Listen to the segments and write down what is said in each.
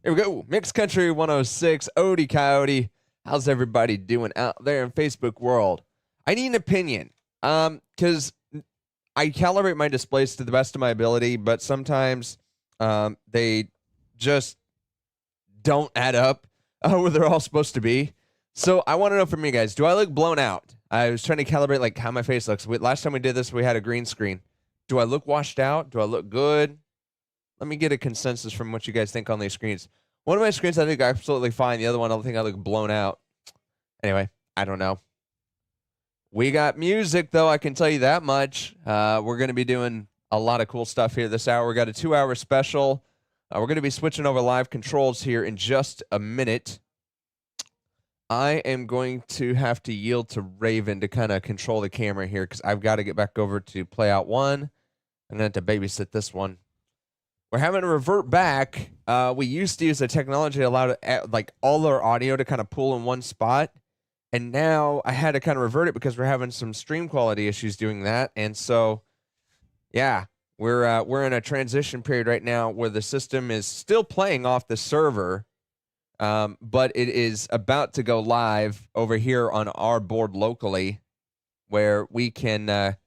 Here we go. Mixed Country 106, Odie Coyote. How's everybody doing out there in Facebook world? I need an opinion. Because I calibrate my displays to the best of my ability, but sometimes they just don't add up where they're all supposed to be. So I want to know from you guys, do I look blown out? I was trying to calibrate like how my face looks. Last time we did this, we had a green screen. Do I look washed out? Do I look good? Let me get a consensus from what you guys think on these screens. One of my screens I think absolutely fine. The other one I think I look blown out. Anyway, I don't know. We got music, though, I can tell you that much. We're going to be doing a lot of cool stuff here this hour. We got a 2-hour special. We're going to be switching over live controls here in just a minute. I am going to have to yield to Raven to kind of control the camera here because I've got to get back over to play out one. I'm going to have to babysit this one. We're having to revert back. We used to use the technology that allowed like all our audio to kind of pool in one spot. And now I had to kind of revert it because we're having some stream quality issues doing that. And so, yeah, we're in a transition period right now where the system is still playing off the server, but it is about to go live over here on our board locally where we can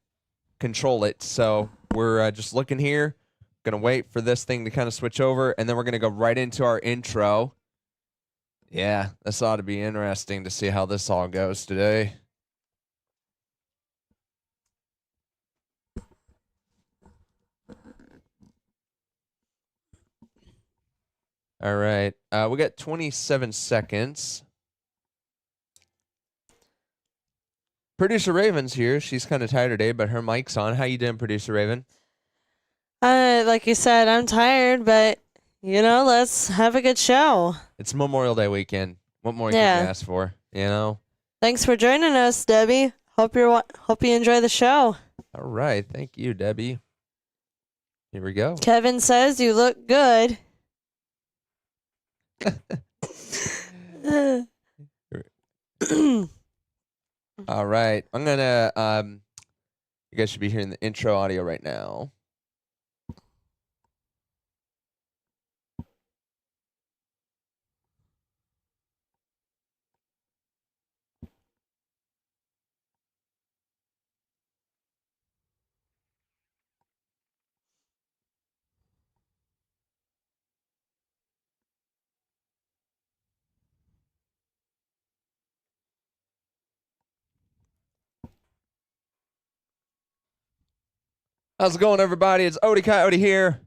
control it. So we're just looking here, going to wait for this thing to kind of switch over, and then we're going to go right into our intro. Yeah, this ought to be interesting to see how this all goes today. All right, we got 27 seconds. Producer Raven's here. She's kind of tired today, but her mic's on. How you doing, Producer Raven? Like you said, I'm tired, but, you know, let's have a good show. It's Memorial Day weekend. What more can you ask for, you know? Thanks for joining us, Debbie. Hope you enjoy the show. All right. Thank you, Debbie. Here we go. Kevin says you look good. All right. I'm going to, you guys should be hearing the intro audio right now. How's it going, everybody? It's Odie Coyote here.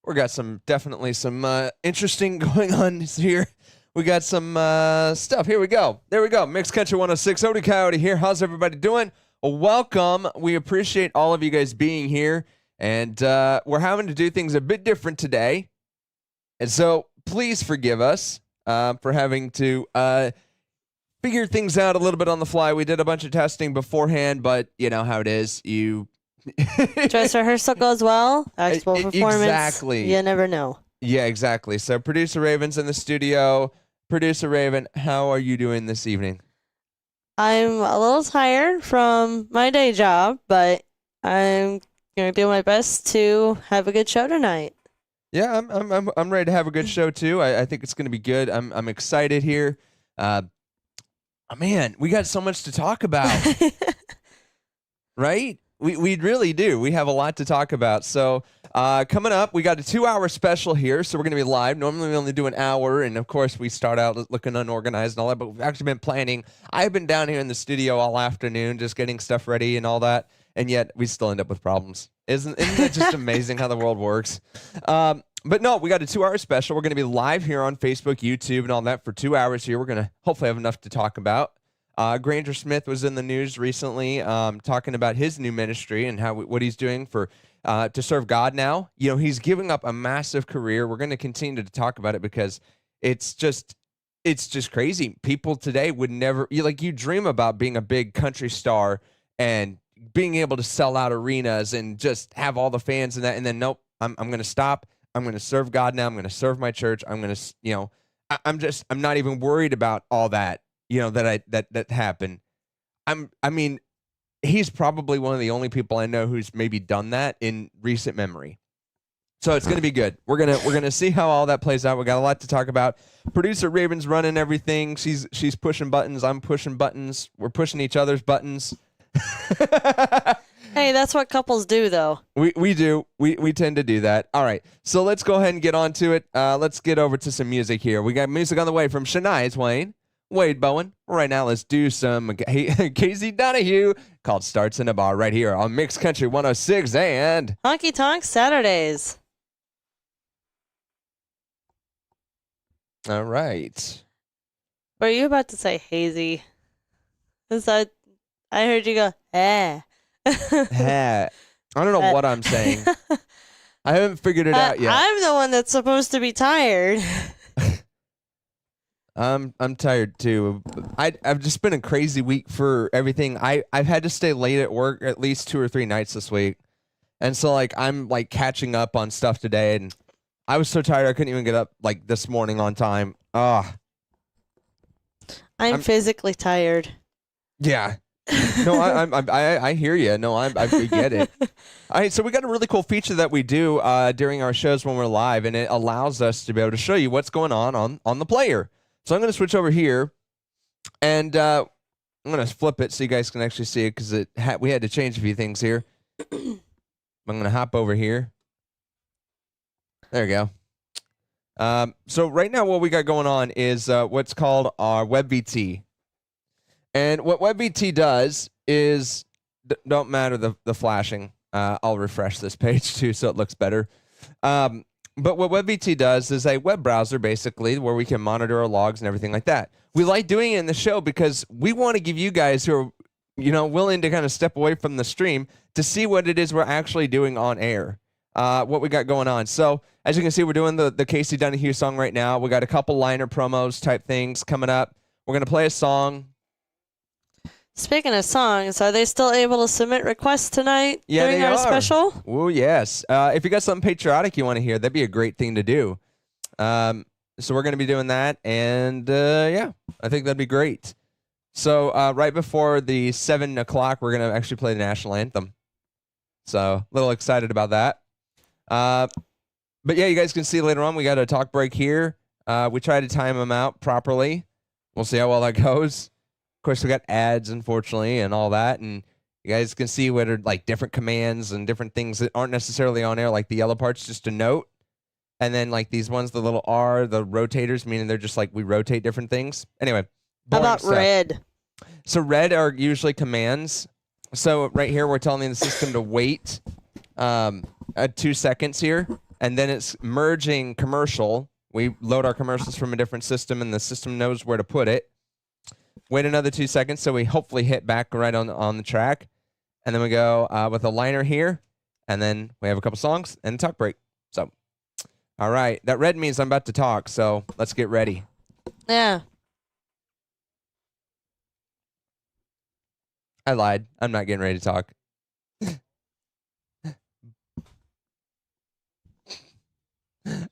We got definitely some interesting going on here. We got some stuff. Here we go. There we go. Mixed Country 106, Odie Coyote here. How's everybody doing? Well, welcome. We appreciate all of you guys being here. And we're having to do things a bit different today. And so please forgive us for having to figure things out a little bit on the fly. We did a bunch of testing beforehand, but you know how it is. Dress rehearsal goes well. Actual performance. Exactly. You never know. Yeah, exactly. So Producer Raven's in the studio. Producer Raven, how are you doing this evening? I'm a little tired from my day job, but I'm gonna do my best to have a good show tonight. Yeah, I'm ready to have a good show too. I think it's gonna be good. I'm excited here. Man, we got so much to talk about. Right? We really do. We have a lot to talk about. So coming up, we got a 2-hour special here. So we're going to be live. Normally we only do an hour. And of course, we start out looking unorganized and all that. But we've actually been planning. I've been down here in the studio all afternoon just getting stuff ready and all that. And yet we still end up with problems. Isn't it just amazing how the world works? But no, we got a 2-hour special. We're going to be live here on Facebook, YouTube, and all that for 2 hours here. We're going to hopefully have enough to talk about. Granger Smith was in the news recently talking about his new ministry and what he's doing to serve God now. You know, he's giving up a massive career. We're going to continue to talk about it because it's just crazy. People today would never, you dream about being a big country star and being able to sell out arenas and just have all the fans and that. And then, nope, I'm going to stop. I'm going to serve God now. I'm going to serve my church. I'm going to, I'm not even worried about all that. That happened. I mean, he's probably one of the only people I know who's maybe done that in recent memory. So it's gonna be good. We're gonna see how all that plays out. We got a lot to talk about. Producer Raven's running everything. She's pushing buttons. I'm pushing buttons. We're pushing each other's buttons. Hey, that's what couples do, though. We do. We tend to do that. All right. So let's go ahead and get on to it. Let's get over to some music here. We got music on the way from Shania Twain, Wade Bowen. Right now, let's do some Casey Donahue called Starts in a Bar right here on Mixed Country 106 and Honky Tonk Saturdays. all right. Were you about to say hazy? I heard you go, eh. I don't know what I'm saying. I haven't figured it out yet. I'm the one that's supposed to be tired. I'm tired too. I've just been a crazy week for everything. I've had to stay late at work at least 2 or 3 nights this week. And so like I'm like catching up on stuff today, and I was so tired I couldn't even get up like this morning on time. I'm physically tired. Yeah. No, I hear you. No, I get it. All right, so we got a really cool feature that we do during our shows when we're live, and it allows us to be able to show you what's going on the player. So I'm going to switch over here, and I'm going to flip it so you guys can actually see it because we had to change a few things here. I'm going to hop over here. There we go. So right now what we got going on is what's called our WebVT. And what WebVT does is, don't matter the flashing. I'll refresh this page too so it looks better. But what WebVT does is a web browser basically where we can monitor our logs and everything like that. We like doing it in the show because we want to give you guys who are, willing to kind of step away from the stream to see what it is we're actually doing on air. What we got going on. So as you can see, we're doing the Casey Donahue song right now. We got a couple liner promos type things coming up. We're going to play a song. Speaking of songs, are they still able to submit requests tonight during our special? Oh, yes. If you got something patriotic you want to hear, that'd be a great thing to do. So we're going to be doing that, and yeah, I think that'd be great. So right before the 7 o'clock, we're going to actually play the national anthem. So a little excited about that. But yeah, you guys can see later on, we got a talk break here. We try to time them out properly. We'll see how well that goes. Of course, we got ads, unfortunately, and all that, and you guys can see what are like different commands and different things that aren't necessarily on air, like the yellow parts, just a note, and then like these ones, the little R, the rotators, meaning they're just like we rotate different things. Anyway, how about stuff. red? So red are usually commands. So right here, we're telling the system to wait 2 seconds here, and then it's merging commercial. We load our commercials from a different system, and the system knows where to put it. Wait another 2 seconds, so we hopefully hit back right on the track. And then we go with a liner here, and then we have a couple songs and a talk break. So, all right. That red means I'm about to talk, so let's get ready. Yeah. I lied. I'm not getting ready to talk.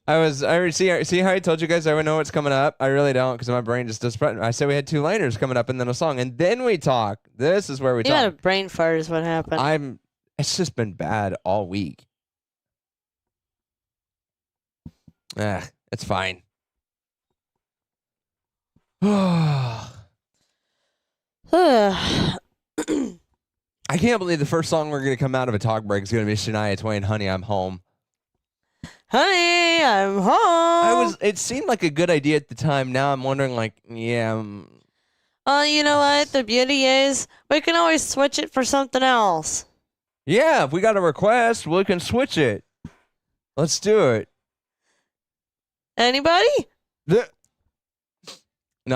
See how I told you guys I would know what's coming up? I really don't because my brain just does. I said we had 2 liners coming up and then a song, and then we talk. This is where we talk. You had a brain fart is what happened. It's just been bad all week. It's fine. I can't believe the first song we're going to come out of a talk break is going to be Shania Twain, Honey, I'm Home. Honey, I'm home. It seemed like a good idea at the time. Now I'm wondering, like, yeah. You know what? The beauty is we can always switch it for something else. Yeah, if we got a request, we can switch it. Let's do it. Anybody? No,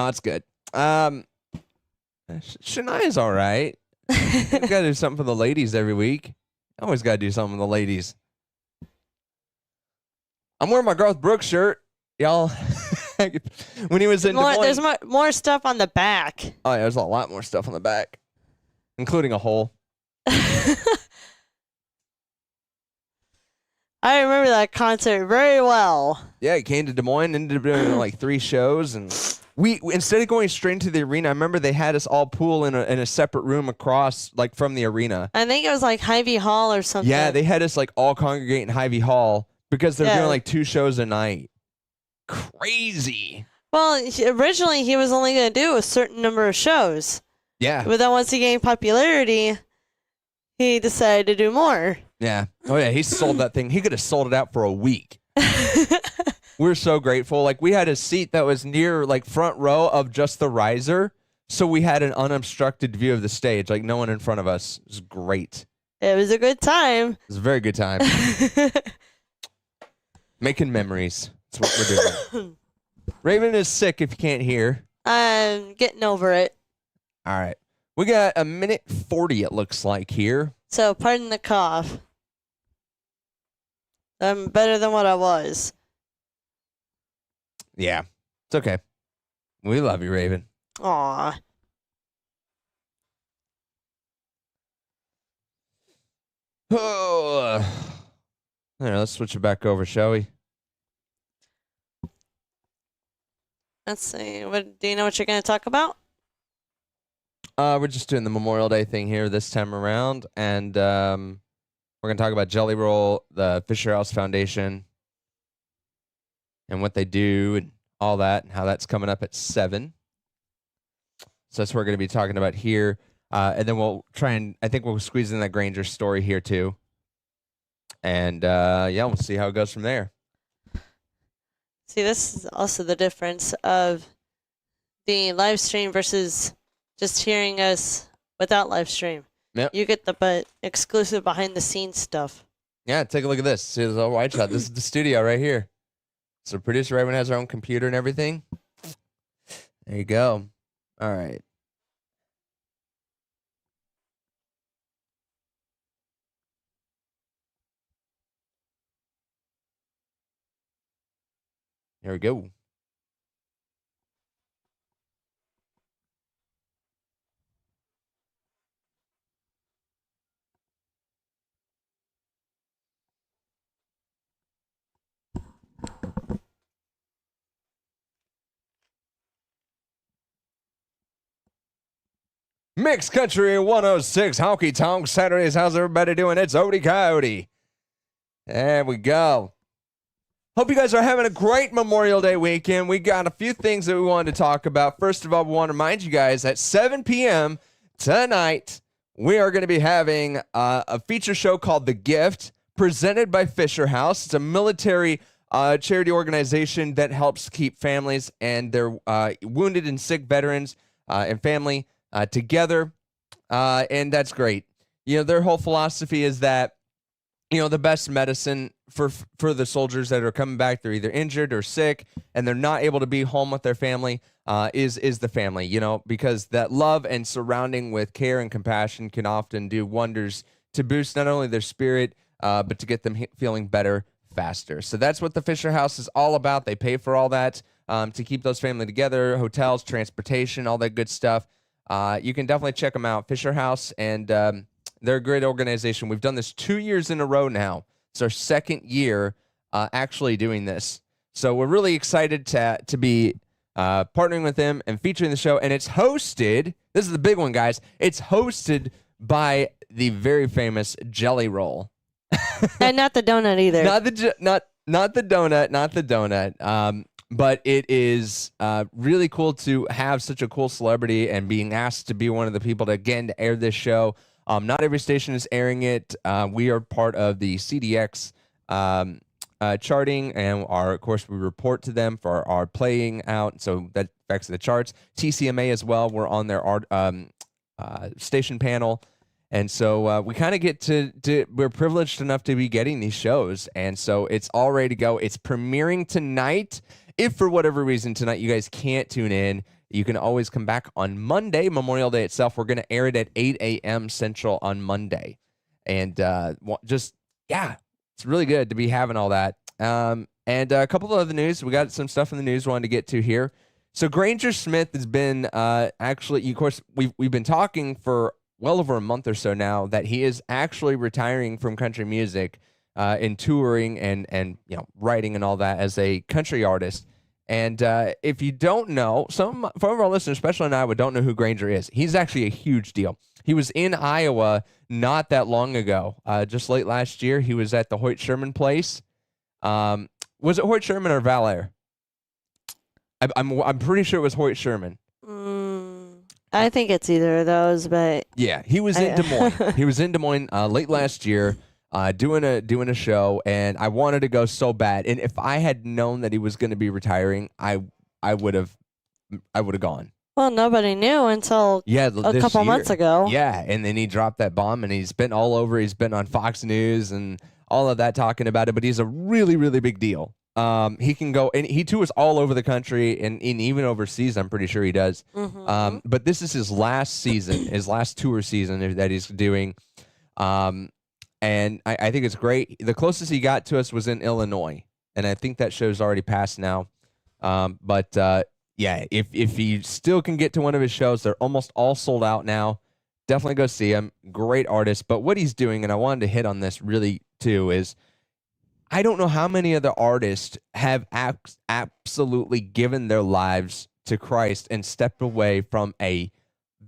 it's good. Shania's all right. We've got to do something for the ladies every week. Always got to do something for the ladies. I'm wearing my Garth Brooks shirt, y'all. When he was in Des Moines. There's more stuff on the back. Oh, yeah, there's a lot more stuff on the back, including a hole. I remember that concert very well. Yeah, he came to Des Moines, ended up doing like 3 shows, and we instead of going straight into the arena, I remember they had us all pool in a separate room across, like from the arena. I think it was like Hy-Vee Hall or something. Yeah, they had us like all congregate in Hy-Vee Hall. because they're Yeah. doing like 2 shows a night. Crazy. Well, originally he was only going to do a certain number of shows. Yeah. But then once he gained popularity, he decided to do more. Yeah. Oh, yeah. He sold that thing. He could have sold it out for a week. We're so grateful. Like, we had a seat that was near, like, front row of just the riser. So we had an unobstructed view of the stage. Like, no one in front of us. It was great. It was a good time. It was a very good time. Making memories. That's what we're doing. Raven is sick if you can't hear. I'm getting over it. All right. We got a minute 40, it looks like, here. So, pardon the cough. I'm better than what I was. Yeah. It's okay. We love you, Raven. Aw. Oh. All right, let's switch it back over, shall we? Let's see. Do you know what you're going to talk about? We're just doing the Memorial Day thing here this time around, and we're going to talk about Jelly Roll, the Fisher House Foundation, and what they do and all that, and how that's coming up at 7. So that's what we're going to be talking about here. And then we'll try and, I think we'll squeeze in that Granger story here too. And yeah, we'll see how it goes from there. See, this is also the difference of the live stream versus just hearing us without live stream. Yep. You get the exclusive behind the scenes stuff. Yeah, take a look at this. See this little wide shot. This is the studio right here. So producer Raven has her own computer and everything. There you go. All right. Here we go. Mixed Country 106 Honky Tonk Saturdays. How's everybody doing? It's Odie Coyote. There we go. Hope you guys are having a great Memorial Day weekend. We got a few things that we wanted to talk about. First of all, we want to remind you guys at 7 p.m. tonight, we are going to be having a feature show called The Gift, presented by Fisher House. It's a military charity organization that helps keep families and their wounded and sick veterans and family together, and that's great. You know, their whole philosophy is that, you know, the best medicine for the soldiers that are coming back, they're either injured or sick, and they're not able to be home with their family, is the family, you know, because that love and surrounding with care and compassion can often do wonders to boost not only their spirit, but to get them feeling better faster. So that's what the Fisher House is all about. They pay for all that to keep those family together, hotels, transportation, all that good stuff. You can definitely check them out, Fisher House, and they're a great organization. We've done this 2 years in a row now. It's our second year actually doing this. So we're really excited to be partnering with them and featuring the show. And it's hosted, this is the big one, guys. It's hosted by the very famous Jelly Roll. And not the donut either. Not the donut. But it is really cool to have such a cool celebrity and being asked to be one of the people to air this show. Not every station is airing it. We are part of the CDX charting, and of course, we report to them for our playing out, so that affects the charts. TCMA as well. We're on their station panel, and so we kind of get to. We're privileged enough to be getting these shows, and so it's all ready to go. It's premiering tonight. If for whatever reason tonight you guys can't tune in, you can always come back on Monday, Memorial Day itself. We're going to air it at 8 a.m. Central on Monday. And it's really good to be having all that. And a couple of other news. We got some stuff in the news we wanted to get to here. So Granger Smith has been actually, of course, we've been talking for well over a month or so now that he is actually retiring from country music and touring and writing and all that as a country artist. And if you don't know, some of our listeners, especially in Iowa, don't know who Granger is. He's actually a huge deal. He was in Iowa not that long ago. Just late last year, he was at the Hoyt Sherman Place Was it Hoyt Sherman or Valair? I'm pretty sure it was Hoyt Sherman. I think it's either of those, but Yeah, he was in Des Moines. He was in Des Moines late last year, doing a show, and I wanted to go so bad. And if I had known that he was going to be retiring, I would have gone. Well, nobody knew until a couple months ago. Yeah, and then he dropped that bomb, and he's been all over. He's been on Fox News and all of that talking about it, but he's a really, really big deal. He can go, and he tours all over the country and even overseas, I'm pretty sure he does. But this is his last season, his last tour season that he's doing. And I think it's great. The closest he got to us was in Illinois, and I think that show's already passed now. Yeah, if he still can get to one of his shows, they're almost all sold out now. Definitely go see him. Great artist. But what he's doing, and I wanted to hit on this really too, is I don't know how many other artists have absolutely given their lives to Christ and stepped away from a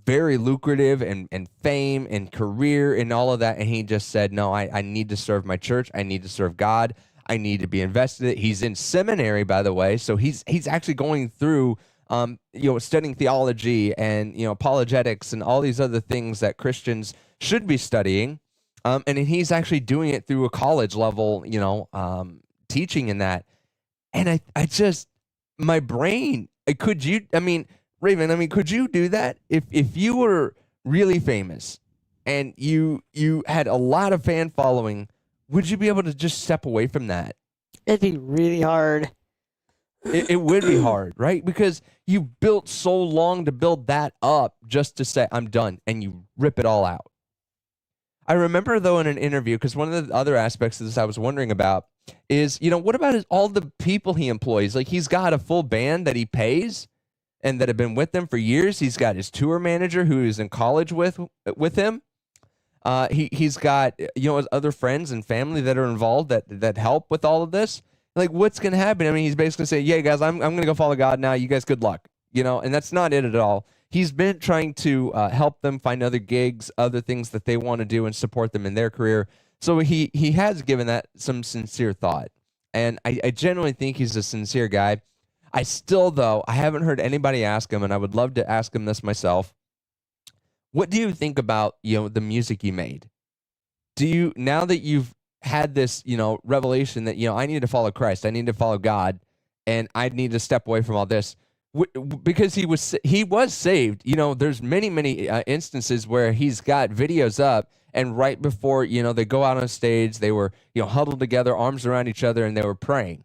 very lucrative and fame and career and all of that. And he just said, no, I need to serve my church. I need to serve God. I need to be invested in it. He's in seminary, by the way. So he's actually going through, studying theology and, apologetics and all these other things that Christians should be studying. And he's actually doing it through a college level, teaching in that. And I just, my brain, could you, Raven, could you do that? If you were really famous and you had a lot of fan following, would you be able to just step away from that? It'd be really hard. It would be hard, right? Because you built so long to build that up just to say, I'm done, and you rip it all out. I remember, though, in an interview, because one of the other aspects of this I was wondering about is, what about all the people he employs? Like, he's got a full band that he pays and that have been with him for years. He's got his tour manager who is in college with him. He's got his other friends and family that are involved that help with all of this. Like, what's gonna happen? He's basically saying, "Yeah, guys, I'm gonna go follow God now. You guys, good luck." And that's not it at all. He's been trying to help them find other gigs, other things that they want to do, and support them in their career. So he has given that some sincere thought, and I genuinely think he's a sincere guy. I still, though, I haven't heard anybody ask him, and I would love to ask him this myself. What do you think about, the music you made? Now that you've had this, revelation that, I need to follow Christ, I need to follow God, and I need to step away from all this, because he was saved. There's many instances where he's got videos up, and right before, they go out on stage, they were, huddled together, arms around each other, and they were praying,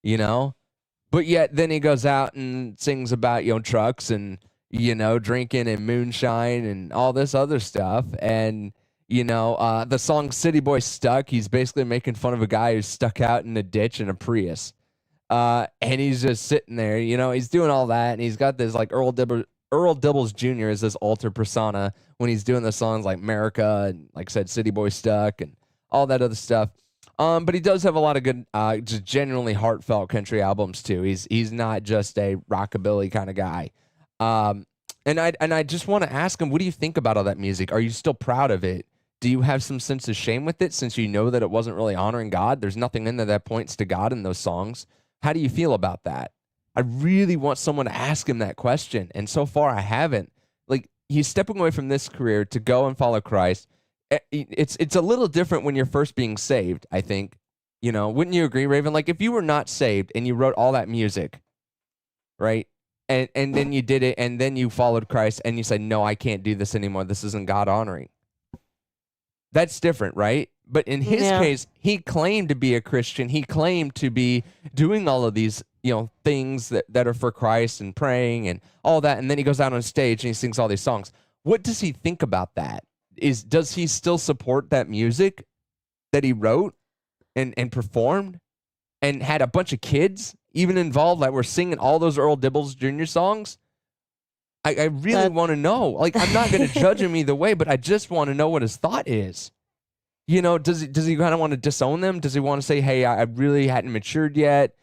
But yet then he goes out and sings about, trucks and, drinking and moonshine and all this other stuff. And, the song City Boy Stuck, he's basically making fun of a guy who's stuck out in a ditch in a Prius. And he's just sitting there, he's doing all that. And he's got this like Earl Dibbles Jr. is this alter persona when he's doing the songs like America and, like I said, City Boy Stuck and all that other stuff. But he does have a lot of good, just genuinely heartfelt country albums too. He's not just a rockabilly kind of guy. And I just want to ask him, what do you think about all that music? Are you still proud of it? Do you have some sense of shame with it since you know that it wasn't really honoring God? There's nothing in there that points to God in those songs. How do you feel about that? I really want someone to ask him that question. And so far I haven't. Like, he's stepping away from this career to go and follow Christ. It's a little different when you're first being saved, I think. Wouldn't you agree, Raven? Like, if you were not saved and you wrote all that music, right? And then you did it, and then you followed Christ, and you said, no, I can't do this anymore. This isn't God honoring. That's different, right? But in his case, he claimed to be a Christian. He claimed to be doing all of these, things that are for Christ and praying and all that. And then he goes out on stage and he sings all these songs. What does he think about that? Does he still support that music that he wrote and performed and had a bunch of kids even involved that were singing all those Earl Dibbles Jr. songs? I really want to know. Like, I'm not going to judge him either way, but I just want to know what his thought is. Does he kind of want to disown them? Does he want to say, hey, I really hadn't matured yet.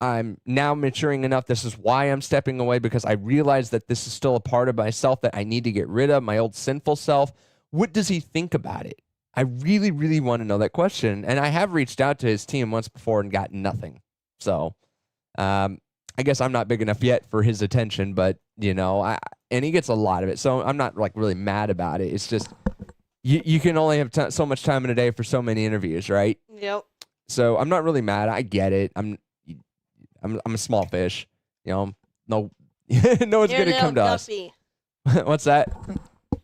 I'm now maturing enough. This is why I'm stepping away, because I realize that this is still a part of myself that I need to get rid of, my old sinful self. What does he think about it? I really, really want to know that question. And I have reached out to his team once before and got nothing. So I guess I'm not big enough yet for his attention, but and he gets a lot of it. So I'm not like really mad about it. It's just you can only have so much time in a day for so many interviews, right? Yep. So I'm not really mad. I get it. I'm a small fish. No no one's You're gonna come to guppy. us. What's that?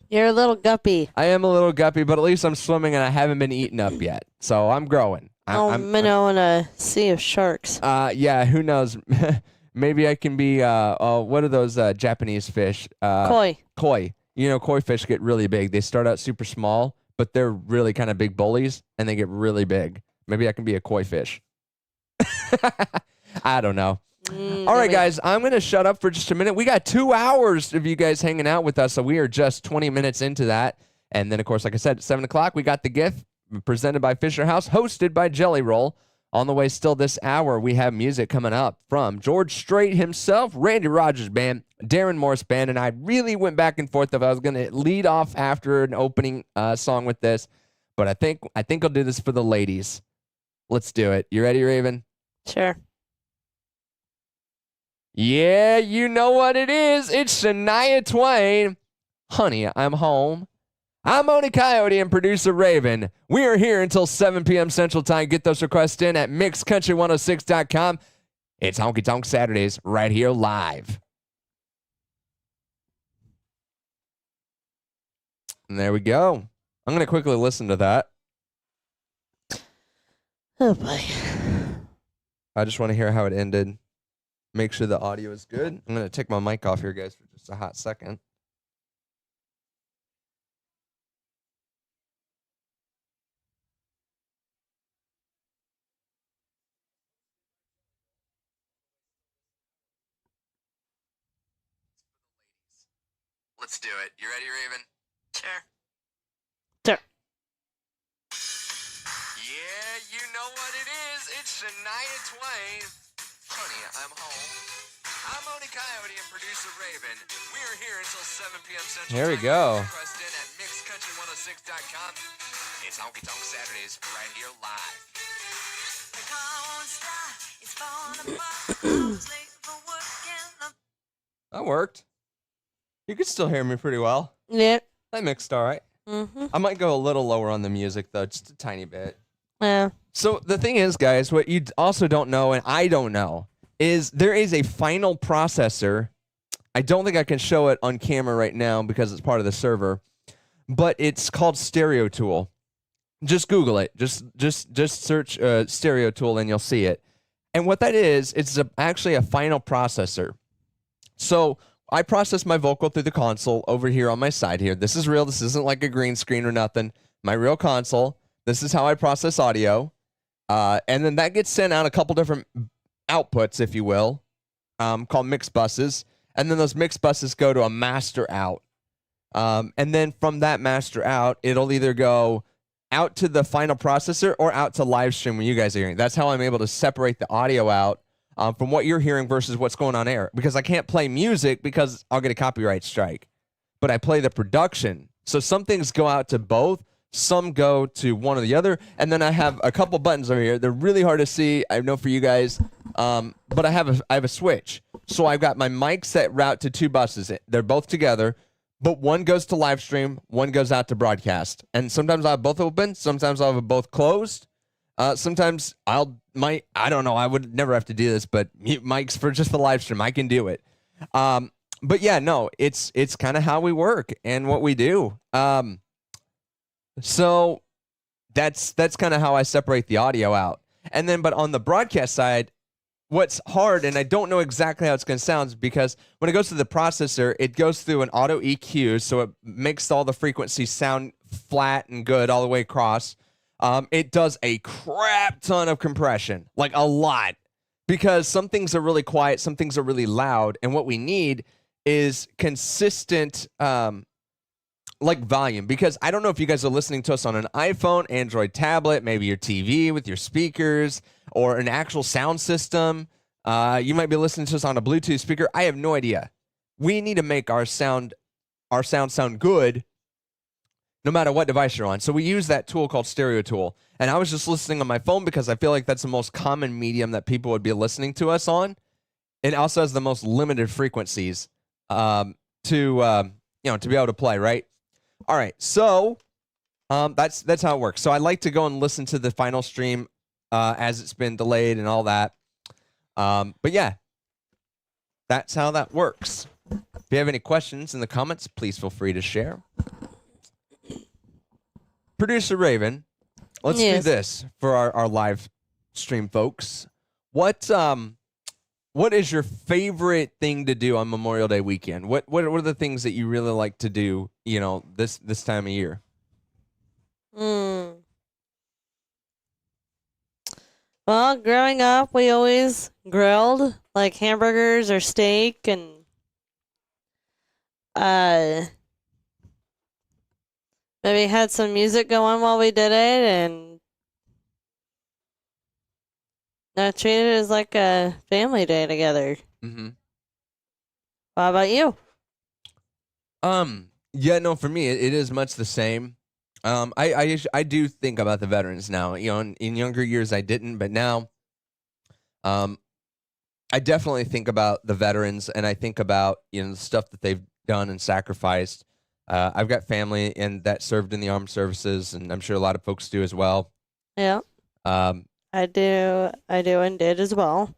You're a little guppy. I am a little guppy, but at least I'm swimming and I haven't been eaten up yet. So I'm growing. I'm minnow in a sea of sharks. Yeah, who knows? Maybe I can be what are those Japanese fish? Koi. Koi. Koi fish get really big. They start out super small, but they're really kind of big bullies and they get really big. Maybe I can be a koi fish. I don't know. All right, guys, I'm going to shut up for just a minute. We got 2 hours of you guys hanging out with us, so we are just 20 minutes into that. And then, of course, like I said, at 7 o'clock, we got The Gift, presented by Fisher House, hosted by Jelly Roll. On the way still this hour, we have music coming up from George Strait himself, Randy Rogers Band, Darren Morris Band, and I really went back and forth if I was going to lead off after an opening song with this, but I think I'll do this for the ladies. Let's do it. You ready, Raven? Sure. Yeah, you know what it is. It's Shania Twain. Honey, I'm home. I'm Oni Coyote and producer Raven. We are here until 7 p.m. Central Time. Get those requests in at mixcountry106.com. It's Honky Tonk Saturdays right here live. And there we go. I'm going to quickly listen to that. Oh, boy. I just want to hear how it ended. Make sure the audio is good. I'm going to take my mic off here, guys, for just a hot second. Let's do it. You ready, Raven? Sure. Sure. Yeah, you know what it is. It's Shania Twain. Honey, I'm home. I'm Oni Coyote and producer Raven. We are here until 7 p.m. Central. Here we go. Request in at mixcountry106.com. It's Honky Tonk Saturdays right here live. That worked. You could still hear me pretty well. Yeah. That mixed all right. Mm-hmm. I might go a little lower on the music, though, just a tiny bit. Yeah. So the thing is, guys, what you also don't know, and I don't know, is there is a final processor. I don't think I can show it on camera right now because it's part of the server, but it's called Stereo Tool. Just Google it. Just search Stereo Tool and you'll see it. And what that is, it's actually a final processor. So I process my vocal through the console over here on my side here. This is real. This isn't like a green screen or nothing. My real console. This is how I process audio. And then that gets sent out a couple different outputs, if you will, called mix buses. And then those mix buses go to a master out. And then from that master out, it'll either go out to the final processor or out to live stream when you guys are hearing. That's how I'm able to separate the audio out from what you're hearing versus what's going on air. Because I can't play music because I'll get a copyright strike. But I play the production. So some things go out to both. Some go to one or the other. And then I have a couple buttons over here. They're really hard to see, I know for you guys. But I have a switch. So I've got my mic set route to two buses. They're both together. But one goes to live stream, one goes out to broadcast. And sometimes I'll have both open, sometimes I'll have both closed. Sometimes I don't know, I would never have to do this, but mute mics for just the live stream, I can do it. But yeah, no, it's kind of how we work and what we do. So that's kind of how I separate the audio out. And then, but on the broadcast side, what's hard, and I don't know exactly how it's going to sound, because when it goes to the processor, it goes through an auto EQ, so it makes all the frequencies sound flat and good all the way across. It does a crap ton of compression, like a lot, because some things are really quiet, some things are really loud, and what we need is consistent like volume, because I don't know if you guys are listening to us on an iPhone, Android tablet, maybe your TV with your speakers, or an actual sound system. You might be listening to us on a Bluetooth speaker. I have no idea. We need to make our sound sound good no matter what device you're on. So we use that tool called Stereo Tool. And I was just listening on my phone because I feel like that's the most common medium that people would be listening to us on. It also has the most limited frequencies to be able to play, right? All right, so that's how it works. So I like to go and listen to the final stream as it's been delayed and all that. But yeah, that's how that works. If you have any questions in the comments, please feel free to share. Producer Raven, let's do this for our live stream folks. What is your favorite thing to do on Memorial Day weekend? What are the things that you really like to do, this time of year? Well, growing up, we always grilled like hamburgers or steak, and maybe had some music going while we did it, and treated it as like a family day together. Mm-hmm. How about you? Yeah, no, for me, it is much the same. I do think about the veterans now. In younger years I didn't, but now, I definitely think about the veterans, and I think about the stuff that they've done and sacrificed. I've got family that served in the armed services, and I'm sure a lot of folks do as well. Yeah. I do and did as well.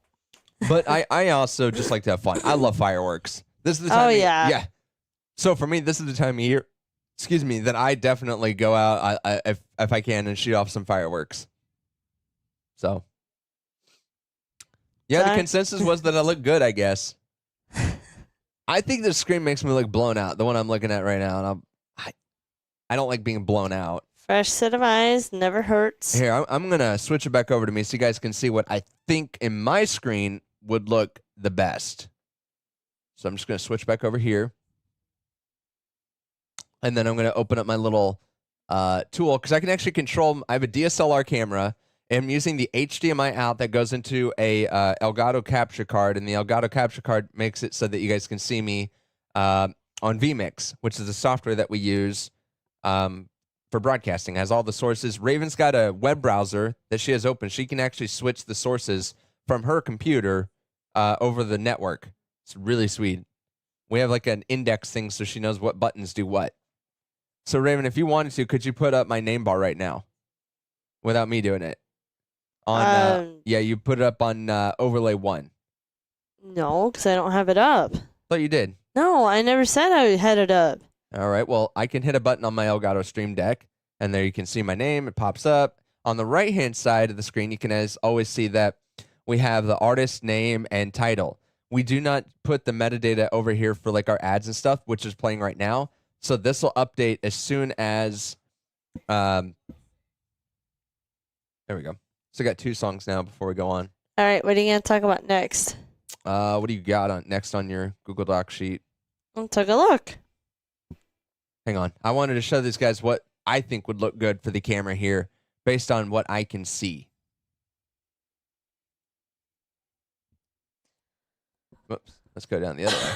But I also just like to have fun. I love fireworks. This is the time. Yeah. So for me, this is the time of year. Excuse me, that I definitely go out if I can and shoot off some fireworks. So, yeah, the consensus was that I look good, I guess. I think the screen makes me look blown out. The one I'm looking at right now, and I don't like being blown out. Fresh set of eyes never hurts. Here, I'm gonna switch it back over to me so you guys can see what I think in my screen would look the best. So I'm just gonna switch back over here. And then I'm going to open up my little tool because I can actually control. I have a DSLR camera, and I'm using the HDMI out that goes into a Elgato capture card, and the Elgato capture card makes it so that you guys can see me on vMix, which is the software that we use for broadcasting. It has all the sources. Raven's got a web browser that she has open. She can actually switch the sources from her computer over the network. It's really sweet. We have like an index thing so she knows what buttons do what. So, Raven, if you wanted to, could you put up my name bar right now without me doing it? Yeah, you put it up on overlay 1. No, because I don't have it up. Thought you did. No, I never said I had it up. All right, well, I can hit a button on my Elgato Stream Deck, and there you can see my name. It pops up. On the right-hand side of the screen, you can always see that we have the artist name and title. We do not put the metadata over here for like our ads and stuff, which is playing right now. So this will update as soon as, there we go. So I got 2 songs now before we go on. All right, what are you going to talk about next? What do you got next on your Google Doc sheet? I'll take a look. Hang on. I wanted to show these guys what I think would look good for the camera here based on what I can see. Whoops. Let's go down the other way.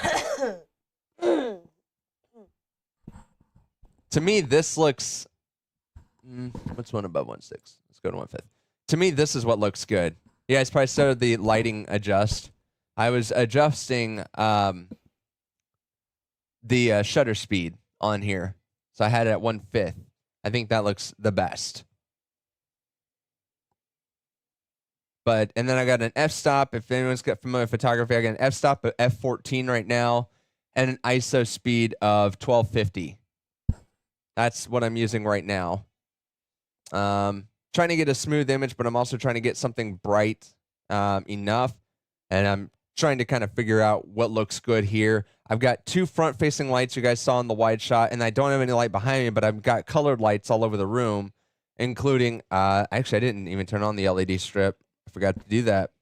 To me, this looks... what's 1 above 1/6? Let's go to 1/5. To me, this is what looks good. You guys probably started the lighting adjust. I was adjusting the shutter speed on here. So I had it at 1/5. I think that looks the best. And then I got an f-stop. If anyone's got familiar with photography, I got an f-stop at f14 right now and an ISO speed of 1250. That's what I'm using right now. Trying to get a smooth image, but I'm also trying to get something bright enough. And I'm trying to kind of figure out what looks good here. I've got 2 front-facing lights you guys saw in the wide shot, and I don't have any light behind me, but I've got colored lights all over the room, including, actually, I didn't even turn on the LED strip. I forgot to do that.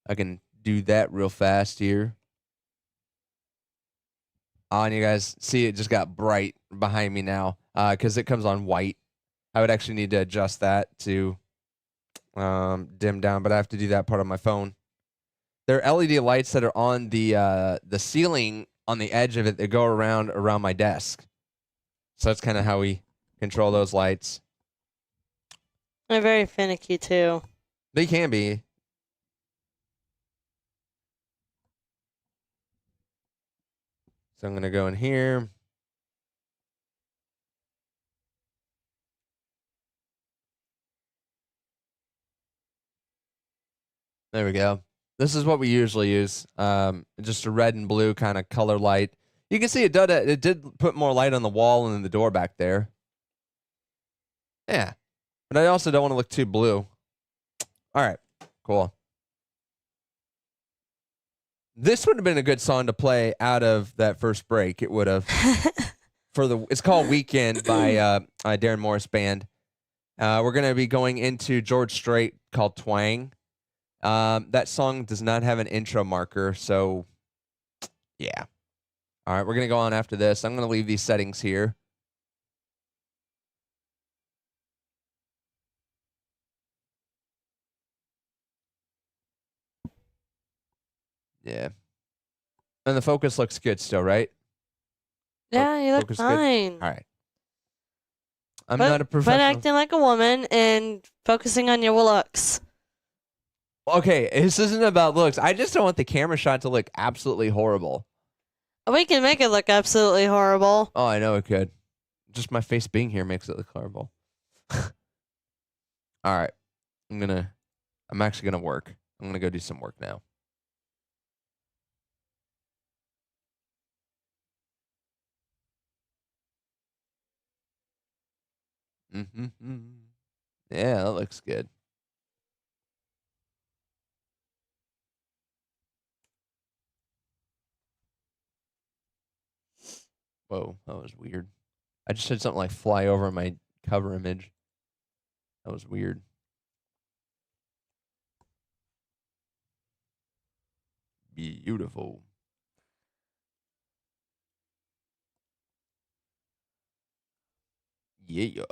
I can do that real fast here. And you guys see it just got bright behind me now because it comes on white. I would actually need to adjust that to dim down, but I have to do that part on my phone. There are LED lights that are on the ceiling on the edge of it that go around my desk. So that's kind of how we control those lights. They're very finicky too. They can be. So I'm going to go in here. There we go. This is what we usually use. Just a red and blue kind of color light. You can see it did put more light on the wall and in the door back there. Yeah. But I also don't want to look too blue. All right. Cool. This would have been a good song to play out of that first break. It would have. It's called Weekend by Darren Morris Band. We're going to be going into George Strait called Twang. That song does not have an intro marker, so yeah. All right, we're going to go on after this. I'm going to leave these settings here. Yeah. And the focus looks good still, right? Yeah, you look Focus fine. Good? All right. I'm not a professional. But acting like a woman and focusing on your looks. Okay, this isn't about looks. I just don't want the camera shot to look absolutely horrible. We can make it look absolutely horrible. Oh, I know it could. Just my face being here makes it look horrible. All right. I'm actually going to work. I'm going to go do some work now. Mm-hmm. Yeah, that looks good. Whoa, that was weird. I just had something like fly over my cover image. That was weird. Beautiful. Yeah.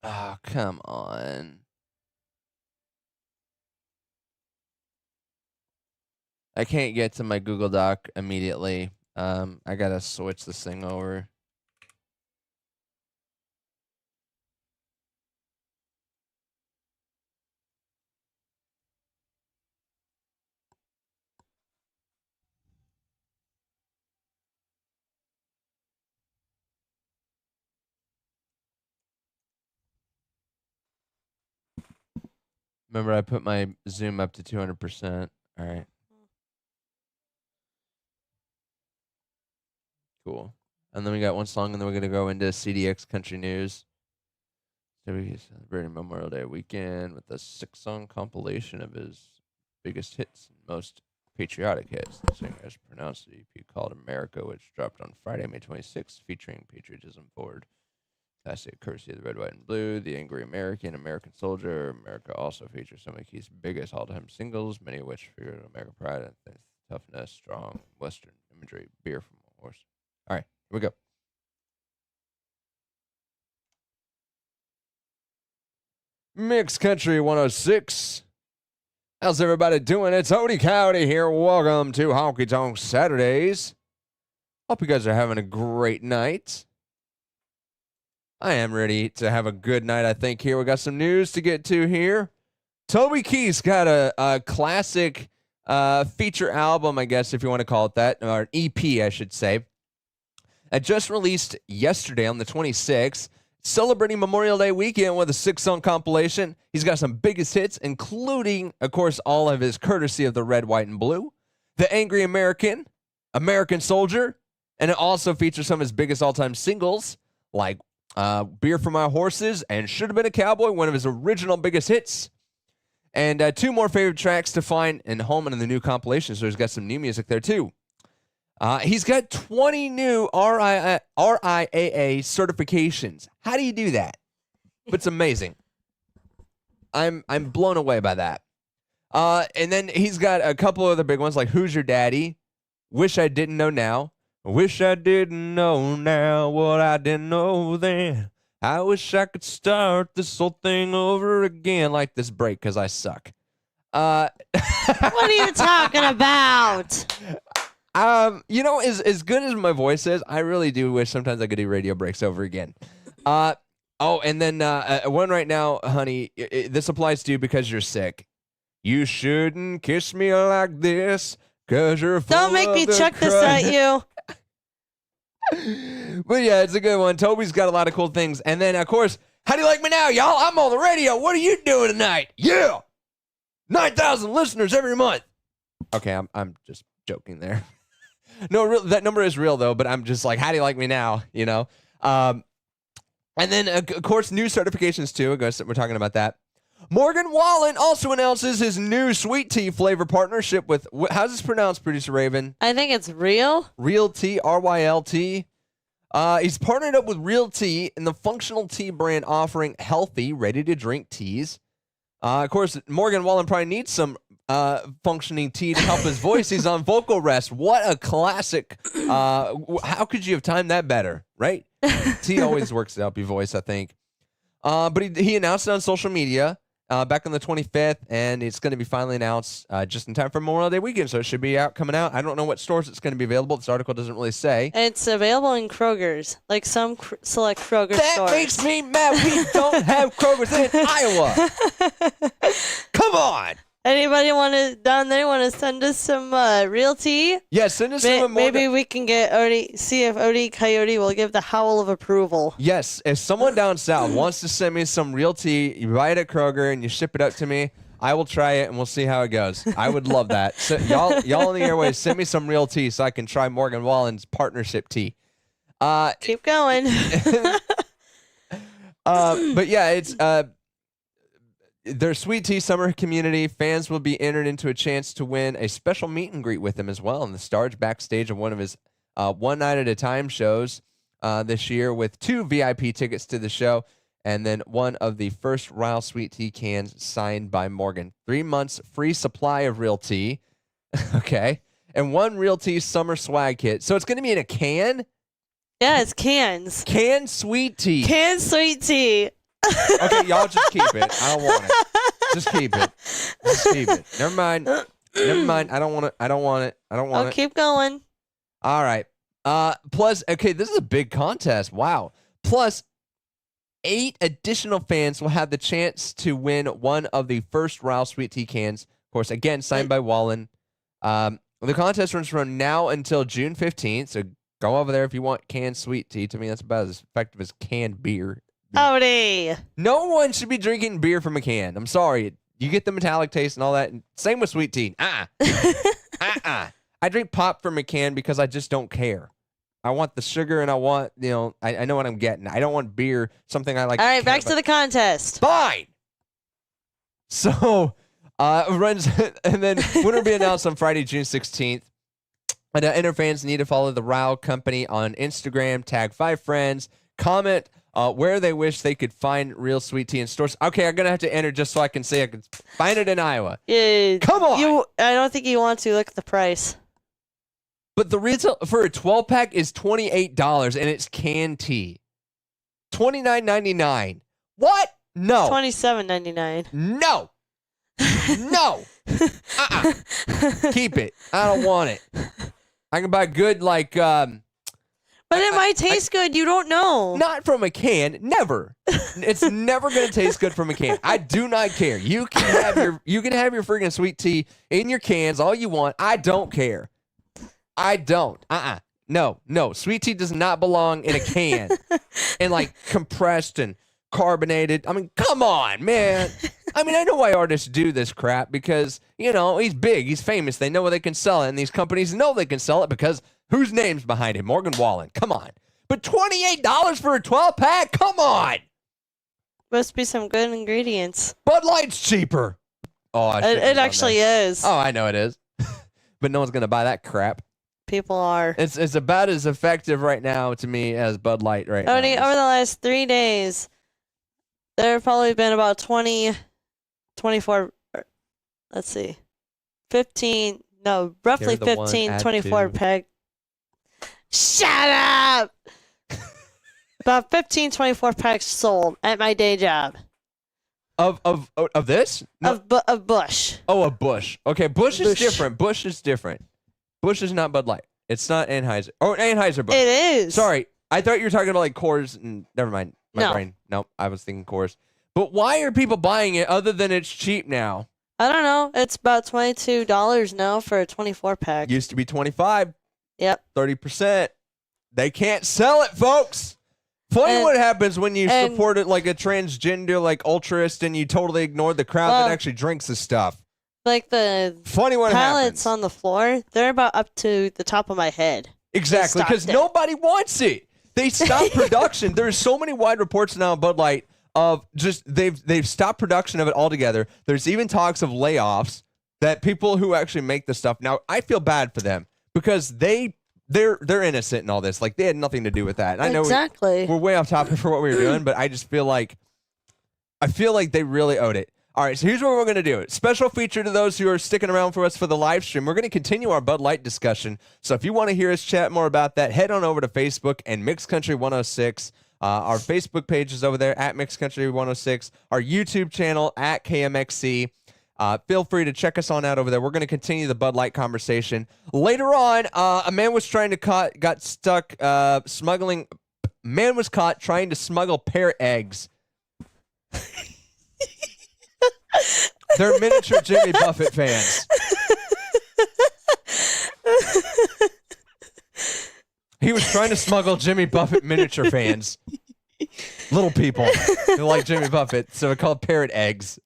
Oh, come on. I can't get to my Google Doc immediately. I gotta switch this thing over. Remember, I put my zoom up to 200%. All right. Cool. And then we got one song, and then we're going to go into CDX Country News. So we celebrating Memorial Day weekend with a 6-song compilation of his biggest hits and most patriotic hits. The singer has pronounced the EP called America, which dropped on Friday, May 26th, featuring Patriotism Forward. Classic courtesy of the Red, White, and Blue, The Angry American, American Soldier. America also features some of Keith's biggest all-time singles, many of which featured American pride and toughness, strong Western imagery, beer from a horse. All right, here we go. Mixed Country 106. How's everybody doing? It's Odie Cowdy here. Welcome to Honky Tonk Saturdays. Hope you guys are having a great night. I am ready to have a good night, I think, here. We got some news to get to here. Toby Keith's got a classic feature album, I guess, if you want to call it that, or an EP, I should say. It just released yesterday on the 26th, celebrating Memorial Day weekend with a 6-song compilation. He's got some biggest hits, including, of course, all of his courtesy of the Red, White, and Blue, The Angry American, American Soldier, and it also features some of his biggest all-time singles, like Beer for My Horses and Should Have Been a Cowboy, one of his original biggest hits. And 2 more favorite tracks to find in home and in the new compilation, so he's got some new music there, too. He's got 20 new RIAA certifications. How do you do that? It's amazing. I'm blown away by that. And then he's got a couple other big ones like Who's Your Daddy? Wish I Didn't Know Now. Wish I didn't know now what I didn't know then. I wish I could start this whole thing over again, like this break, because I suck. What are you talking about? You know, as good as my voice is, I really do wish sometimes I could do radio breaks over again. Oh, and then one right now, honey, this applies to you because you're sick. You shouldn't kiss me like this, cause you're full Don't make of me the chuck this crud. at you. But yeah, it's a good one. Toby's got a lot of cool things. And then, of course, how do you like me now, y'all? I'm on the radio. What are you doing tonight? Yeah! 9,000 listeners every month. Okay, I'm just joking there. No, that number is real, though, but I'm just like, how do you like me now? You know? And then, of course, new certifications, too. I guess we're talking about that. Morgan Wallen also announces his new sweet tea flavor partnership with, how's this pronounced, Producer Raven? I think it's real. Real Tea, RYLT. He's partnered up with Real Tea and the functional tea brand offering healthy, ready-to-drink teas. Of course, Morgan Wallen probably needs some functioning tea to help his voice. He's on vocal rest. What a classic. How could you have timed that better, right? Tea always works to help your voice, I think. But he announced it on social media back on the 25th, and it's going to be finally announced just in time for Memorial Day weekend, so it should be coming out. I don't know what stores it's going to be available. This article doesn't really say. It's available in Kroger's, like some select Kroger That stores. makes me mad. We don't have Kroger's in Iowa. Come on. Anybody down there want to send us some real tea? Yeah, send us some more. Maybe we can get Odie, see if Odie Coyote will give the howl of approval. Yes, if someone down south wants to send me some real tea, you buy it at Kroger and you ship it up to me, I will try it and we'll see how it goes. I would love that. So y'all in the airways, send me some real tea so I can try Morgan Wallen's partnership tea. Keep going. But yeah, it's their Sweet Tea Summer community. Fans will be entered into a chance to win a special meet and greet with him as well in the Stars backstage of one of his One Night at a Time shows this year, with 2 VIP tickets to the show and then one of the first Ryle Sweet Tea cans signed by Morgan. 3 months free supply of Real Tea. Okay. And 1 Real Tea Summer swag kit. So it's going to be in a can? Yeah, it's cans. Canned sweet tea. Canned sweet tea. Okay, y'all just keep it. I don't want it. Just keep it. Just keep it. Never mind. Never mind. I don't want it. I don't want it. I don't want it. Keep going. All right. Plus, okay, this is a big contest. Wow. Plus, 8 additional fans will have the chance to win one of the first Ryle Sweet Tea cans. Of course, again, signed by Wallen. The contest runs from now until June 15th. So go over there if you want canned sweet tea. To me, that's about as effective as canned beer. Odie. No one should be drinking beer from a can. I'm sorry. You get the metallic taste and all that. And same with sweet tea. I drink pop from a can because I just don't care. I want the sugar and I want, I know what I'm getting. I don't want beer, something I like. All right, back to the contest. Fine. So, runs, and then winner will be announced on Friday, June 16th. And Inter fans need to follow the Ryle Company on Instagram, tag 5 friends, comment where they wish they could find Real Sweet Tea in stores. Okay, I'm going to have to enter just so I can say I can find it in Iowa. Yeah, come on. I don't think you want to. Look at the price. But the retail for a 12-pack is $28, and it's canned tea. $29.99. What? No. $27.99. No. No. Keep it. I don't want it. I can buy good, But it might taste good. You don't know. Not from a can. Never. It's never going to taste good from a can. I do not care. You can have your freaking sweet tea in your cans all you want. I don't care. I don't. No. Sweet tea does not belong in a can and compressed and carbonated. I mean, come on, man. I mean, I know why artists do this crap because, he's big, he's famous. They know where they can sell it, and these companies know they can sell it because whose name's behind it? Morgan Wallen. Come on. But $28 for a 12-pack? Come on. Must be some good ingredients. Bud Light's cheaper. Oh, it actually is. Oh, I know it is. But no one's going to buy that crap. People are. It's about as effective right now to me as Bud Light right now. Over the last 3 days, there have probably been about 24, let's see, 15, no, roughly 15, 24 pack. Shut up! About 15, 24 packs sold at my day job Of this? No. of Bush. Oh, a Bush. Okay, Bush is Bush. different. Bush is different. Bush is not Bud Light. It's not Anheuser. Oh, Anheuser-Busch. It is. Sorry, I thought you were talking about like Coors. And never mind. My No. brain. Nope, I was thinking Coors. But why are people buying it other than it's cheap now? I don't know. It's about $22 now for a 24 pack. Used to be 25, Yep. 30%. They can't sell it, folks. Funny what happens when you support it like a transgender, like ultraist, and you totally ignore the crowd that actually drinks the stuff. Like the Funny what pallets happens. on the floor, they're about up to the top of my head. Exactly, because nobody wants it. They stopped production. There's so many wide reports now on Bud Light of just they've stopped production of it altogether. There's even talks of layoffs that people who actually make the stuff. Now, I feel bad for them because they're innocent in all this. Like they had nothing to do with that. And I know exactly. we're way off topic for what we were doing, but I just feel like they really owed it. All right, so here's what we're going to do. Special feature to those who are sticking around for us for the live stream. We're going to continue our Bud Light discussion. So if you want to hear us chat more about that, head on over to Facebook and Mixed Country 106. Our Facebook page is over there at Mixed Country 106. Our YouTube channel at KMXC. Feel free to check us on out over there. We're going to continue the Bud Light conversation. Later on, a man was trying to got stuck smuggling. Man was caught trying to smuggle parrot eggs. They're miniature Jimmy Buffett fans. He was trying to smuggle Jimmy Buffett miniature fans. Little people who like Jimmy Buffett, so they're called parrot eggs.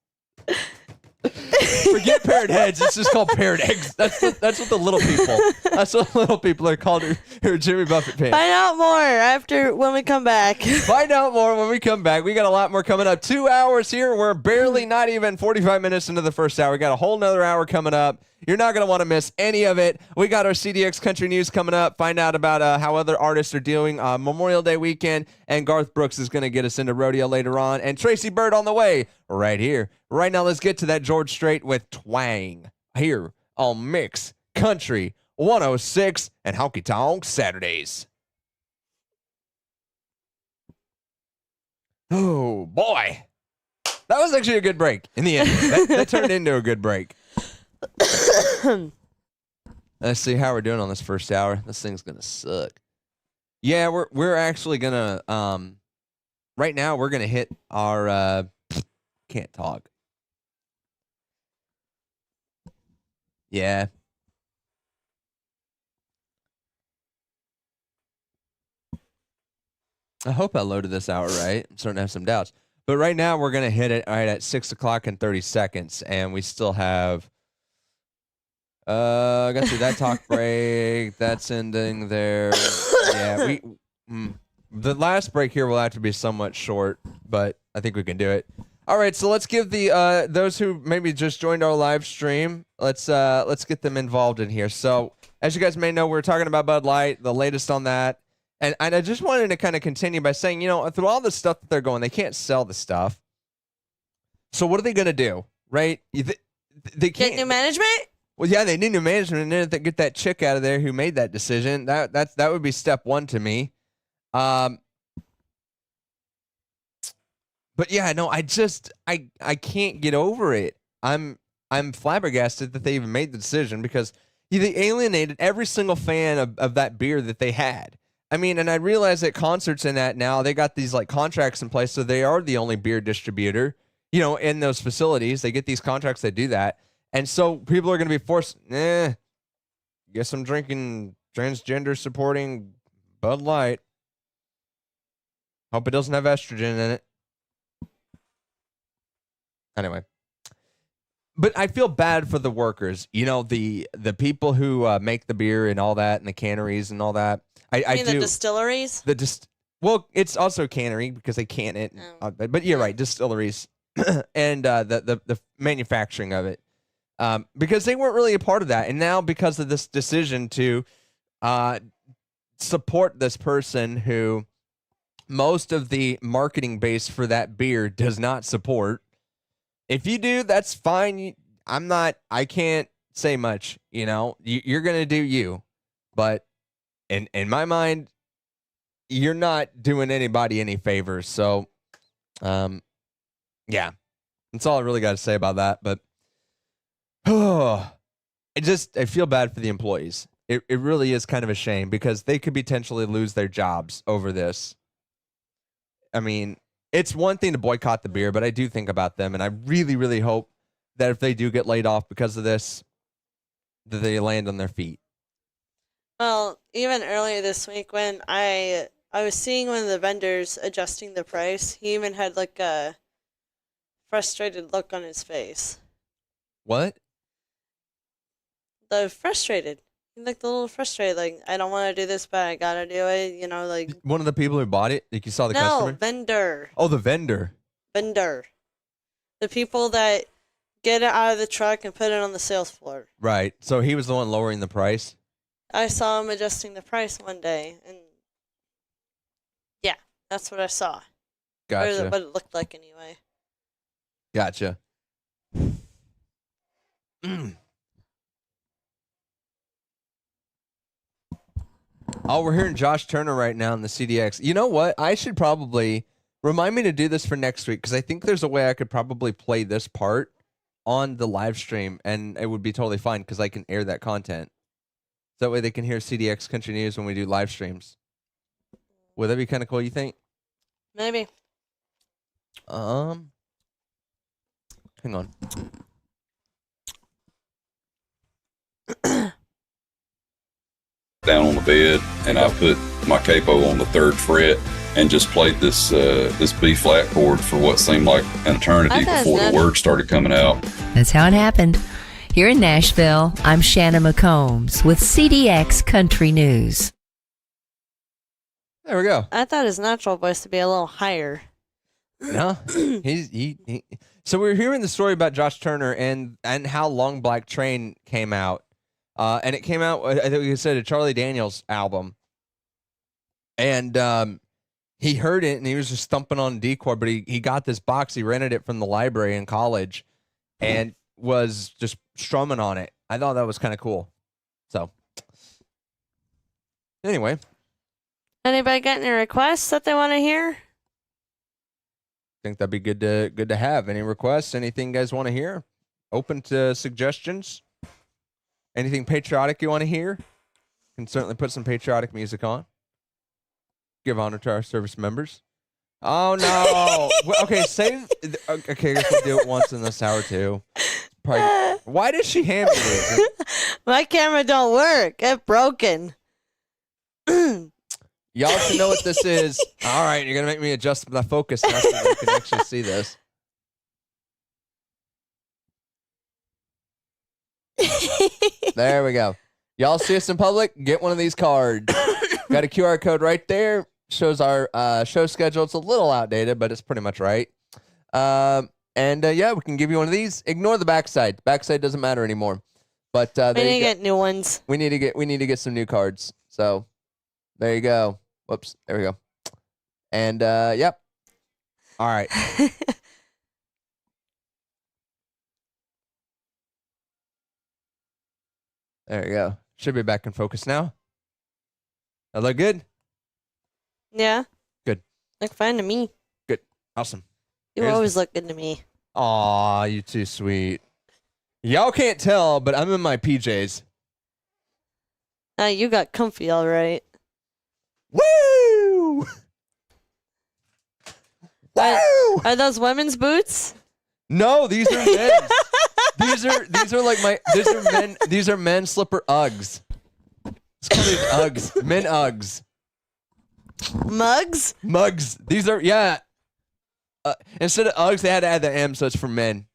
Forget parrot heads. It's just called parrot eggs. That's what the little people. That's what little people are called who are Jimmy Buffett fans. Find out more when we come back. Find out more when we come back. We got a lot more coming up. 2 hours here. We're barely not even 45 minutes into the first hour. We got a whole nother hour coming up. You're not going to want to miss any of it. We got our CDX Country News coming up. Find out about how other artists are doing Memorial Day weekend. And Garth Brooks is going to get us into rodeo later on. And Tracy Bird on the way right here. Right now, let's get to that George Strait with Twang here on Mix Country 106 and Honky Tonk Saturdays. Oh, boy. That was actually a good break in the end. That turned into a good break. Let's see how we're doing on this first hour. This thing's gonna suck. Yeah, we're actually gonna right now we're gonna hit our can't talk. Yeah. I hope I loaded this out right. I'm starting to have some doubts. But right now we're gonna hit it right at 6 o'clock and 30 seconds, and we still have I got through that talk break. That's ending there. Yeah, the last break here will have to be somewhat short, but I think we can do it. All right, so let's give the those who maybe just joined our live stream, let's get them involved in here. So, as you guys may know, we're talking about Bud Light, the latest on that. And I just wanted to kind of continue by saying, through all the stuff that they're going, they can't sell the stuff. So what are they going to do, right? They can't Get new management? Well, yeah, they need new management, and then they get that chick out of there who made that decision. That would be step one to me. But yeah, no, I can't get over it. I'm flabbergasted that they even made the decision because they alienated every single fan of that beer that they had. I mean, and I realize that concerts and that now they got these like contracts in place, so they are the only beer distributor, in those facilities. They get these contracts, they do that. And so people are going to be forced, guess I'm drinking transgender supporting Bud Light. Hope it doesn't have estrogen in it. Anyway. But I feel bad for the workers, the people who make the beer and all that and the canneries and all that. I do. The distilleries? Well, it's also cannery because they can it. But you're right, distilleries and the manufacturing of it. Because they weren't really a part of that. And now because of this decision to support this person who most of the marketing base for that beer does not support. If you do, that's fine. I can't say much, you're going to do you. But in my mind, you're not doing anybody any favors. So, yeah, that's all I really got to say about that. But I feel bad for the employees. It really is kind of a shame because they could potentially lose their jobs over this. I mean, it's one thing to boycott the beer, but I do think about them, and I really, really hope that if they do get laid off because of this, that they land on their feet. Well, even earlier this week when I was seeing one of the vendors adjusting the price, he even had like a frustrated look on his face. What? The frustrated. He looked a little frustrated, like, I don't want to do this, but I gotta do it, you know, like... One of the people who bought it? Like you saw the customer? No, vendor. Oh, the vendor. Vendor. The people that get it out of the truck and put it on the sales floor. Right. So he was the one lowering the price? I saw him adjusting the price one day, and yeah, that's what I saw. Gotcha. Or what it looked like, anyway. Gotcha. Oh, we're hearing Josh Turner right now in the CDX. You know what? I should probably remind me to do this for next week because I think there's a way I could probably play this part on the live stream and it would be totally fine because I can air that content. So that way they can hear CDX Country News when we do live streams. Would that be kind of cool, you think? Maybe. Hang on. Down on the bed, and I put my capo on the 3rd fret and just played this this B flat chord for what seemed like an eternity before the words started coming out. That's how it happened. Here in Nashville, I'm Shanna McCombs with CDX Country News. There we go. I thought his natural voice would be a little higher. No, he. So we were hearing the story about Josh Turner and how Long Black Train came out. And it came out, I think you said, a Charlie Daniels album. And he heard it, and he was just thumping on D chord, but he got this box. He rented it from the library in college and was just strumming on it. I thought that was kind of cool. So, anyway. Anybody got any requests that they want to hear? I think that'd be good to have. Any requests? Anything you guys want to hear? Open to suggestions? Anything patriotic you want to hear? Can certainly put some patriotic music on. Give honor to our service members. Oh no! Okay, save. Okay, I guess we'll do it once in this hour too. Probably, why did she hand me this? My camera don't work. It's broken. Y'all should know what this is. All right, you're gonna make me adjust the focus now so that you can actually see this. There we go. Y'all see us in public? Get one of these cards. Got a QR code right there. Shows our show schedule. It's a little outdated, but it's pretty much right. Yeah, we can give you one of these. Ignore the backside. Backside doesn't matter anymore. But we need to get new ones. We need to get some new cards. So there you go. Whoops. There we go. And yep. All right. There you go. Should be back in focus now. That look good? Yeah. Good. Look fine to me. Good. Awesome. You always look good to me. Aw, you too sweet. Y'all can't tell, but I'm in my PJs. You got comfy, all right. Woo! Woo! Are those women's boots? No, these are men's. these are like these are men slipper Uggs. Let's call these Uggs. Men Uggs. Mugs? Mugs. These are instead of Uggs, they had to add the M, so it's for men.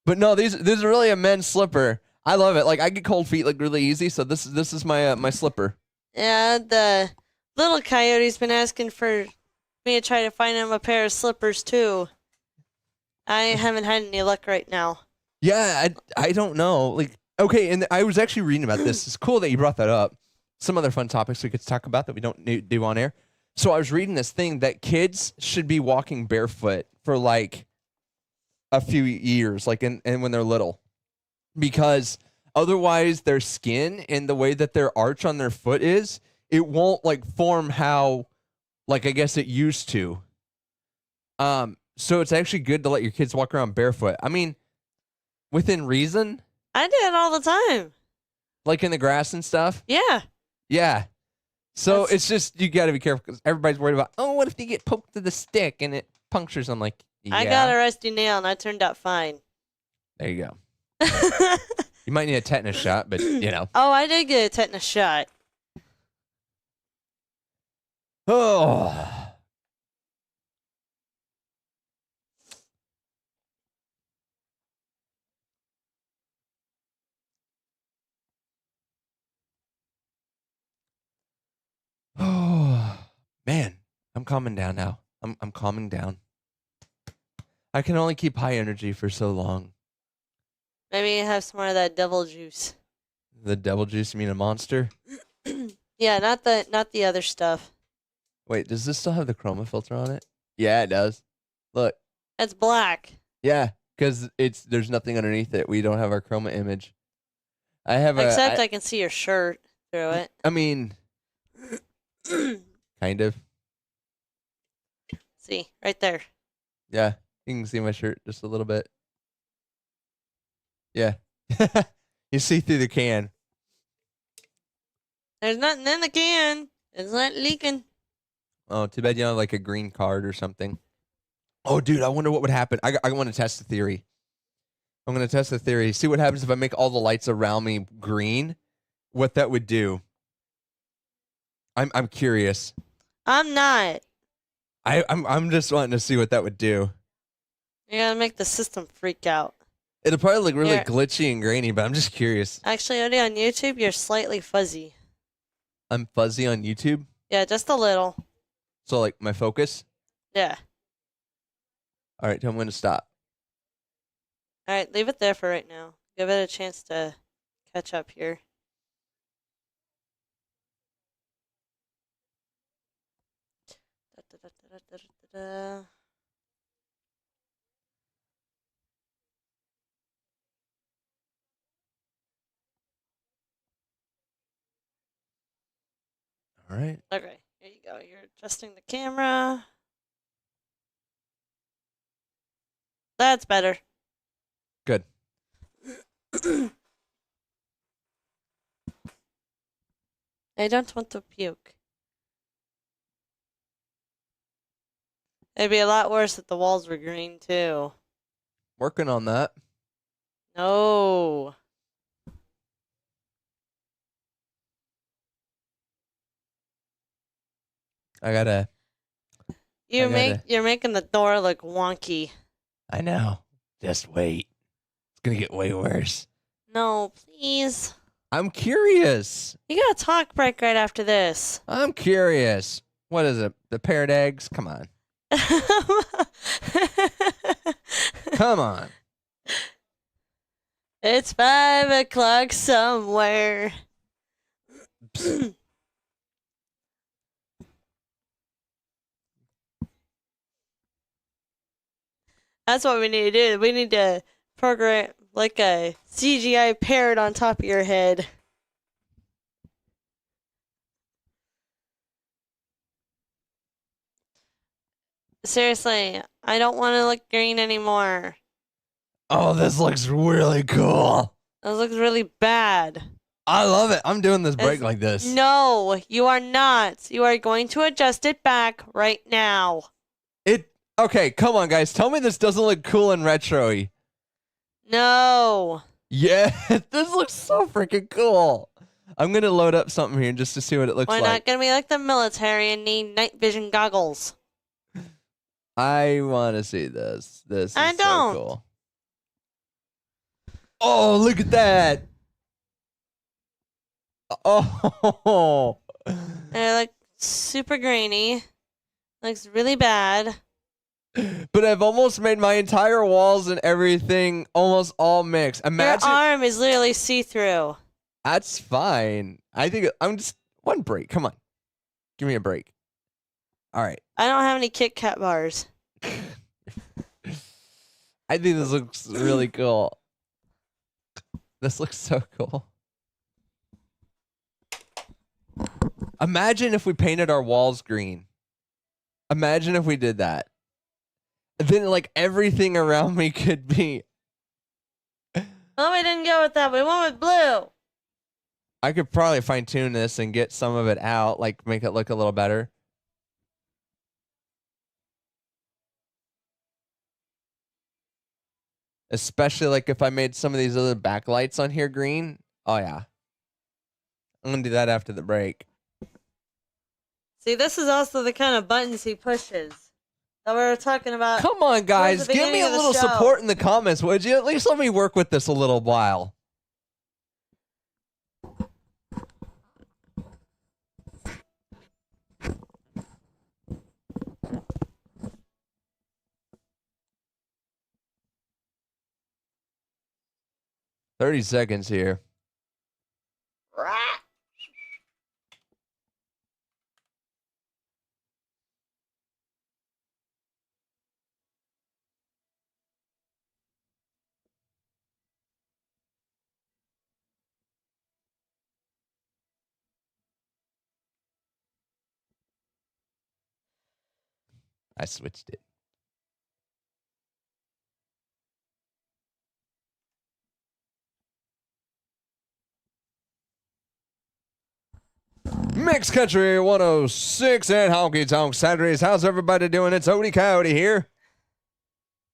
But no, these are really a men's slipper. I love it. Like I get cold feet like really easy, so this is my my slipper. Yeah, the little coyote's been asking for me to try to find him a pair of slippers too. I haven't had any luck right now. Yeah, I don't know. Like, okay, and I was actually reading about this. It's cool that you brought that up. Some other fun topics we could talk about that we don't do on air. So I was reading this thing that kids should be walking barefoot for like a few years, like and when they're little, because otherwise their skin and the way that their arch on their foot is, it won't like form how Like I guess it used to. So it's actually good to let your kids walk around barefoot. I mean, within reason, I do it all the time. like in the grass and stuff. Yeah. Yeah. So That's- it's just you got to be careful because everybody's worried about. Oh, what if you get poked with a stick and it punctures? I'm like, yeah. I got a rusty nail and I turned out fine. There you go. You might need a tetanus shot, but you know. Oh, I did get a tetanus shot. Oh. Oh man, I'm calming down now. I'm calming down. I can only keep high energy for so long. Maybe you have some more of that devil juice. The devil juice, you mean a monster? Yeah, not the other stuff. Wait, does this still have the chroma filter on it? Yeah, it does. Look. It's black. Yeah, because there's nothing underneath it. We don't have our chroma image. I have Except I can see your shirt through it. I mean, kind of. See, right there. Yeah, you can see my shirt just a little bit. Yeah. You see through the can. There's nothing in the can. It's not leaking. Oh, too bad you don't have like a green card or something. Oh, dude, I wonder what would happen. I want to test the theory. I'm going to test the theory. See what happens if I make all the lights around me green. What that would do. I'm curious. I'm not. I'm just wanting to see what that would do. You gotta make the system freak out. It'll probably look really Here. glitchy and grainy, but I'm just curious. Actually, only on YouTube, you're slightly fuzzy. I'm fuzzy on YouTube, Yeah, just a little. so like my focus. Yeah. All right, I'm going to stop. All right, leave it there for right now. Give it a chance to catch up here. Da-da-da-da-da-da-da. All right. Okay, here you go. You're adjusting the camera. That's better. Good. I don't want to puke. It'd be a lot worse if the walls were green, too. Working on that. No. I gotta. You're making the door look wonky. I know. Just wait. It's gonna get way worse. No, please. I'm curious. You got a talk break right after this. I'm curious. What is it? The paired eggs? Come on. Come on. It's 5 o'clock somewhere. That's what we need to do. We need to program like a CGI parrot on top of your head. Seriously, I don't want to look green anymore. Oh, this looks really cool. This looks really bad. I love it. I'm doing this break It's- like this. No, you are not. You are going to adjust it back right now. Okay, come on, guys. Tell me this doesn't look cool and retro-y. No. Yeah, this looks so freaking cool. I'm gonna load up something here just to see what it looks We're like. not going to be like the military and need night vision goggles. I want to see this. This is I don't. so cool. Oh, look at that. Oh. They look super grainy. Looks really bad. But I've almost made my entire walls and everything almost all mixed. Imagine. Your arm is literally see-through. That's fine. I think I'm just one break. Come on. Give me a break. All right. I don't have any Kit Kat bars. I think this looks really cool. This looks so cool. Imagine if we painted our walls green. Imagine if we did that. Then, like, everything around me could be. Oh, we didn't go with that. We went with blue. I could probably fine tune this and get some of it out, like make it look a little better. Especially like if I made some of these other backlights on here green. Oh yeah. I'm gonna do that after the break. See, this is also the kind of buttons he pushes that we were talking about. Come on, guys. Give me a little support in the comments, would you? At least let me work with this a little while. $30 seconds here. I switched it. Mixed Country 106 and Honky Tonk Saturdays. How's everybody doing? It's Odie Coyote here.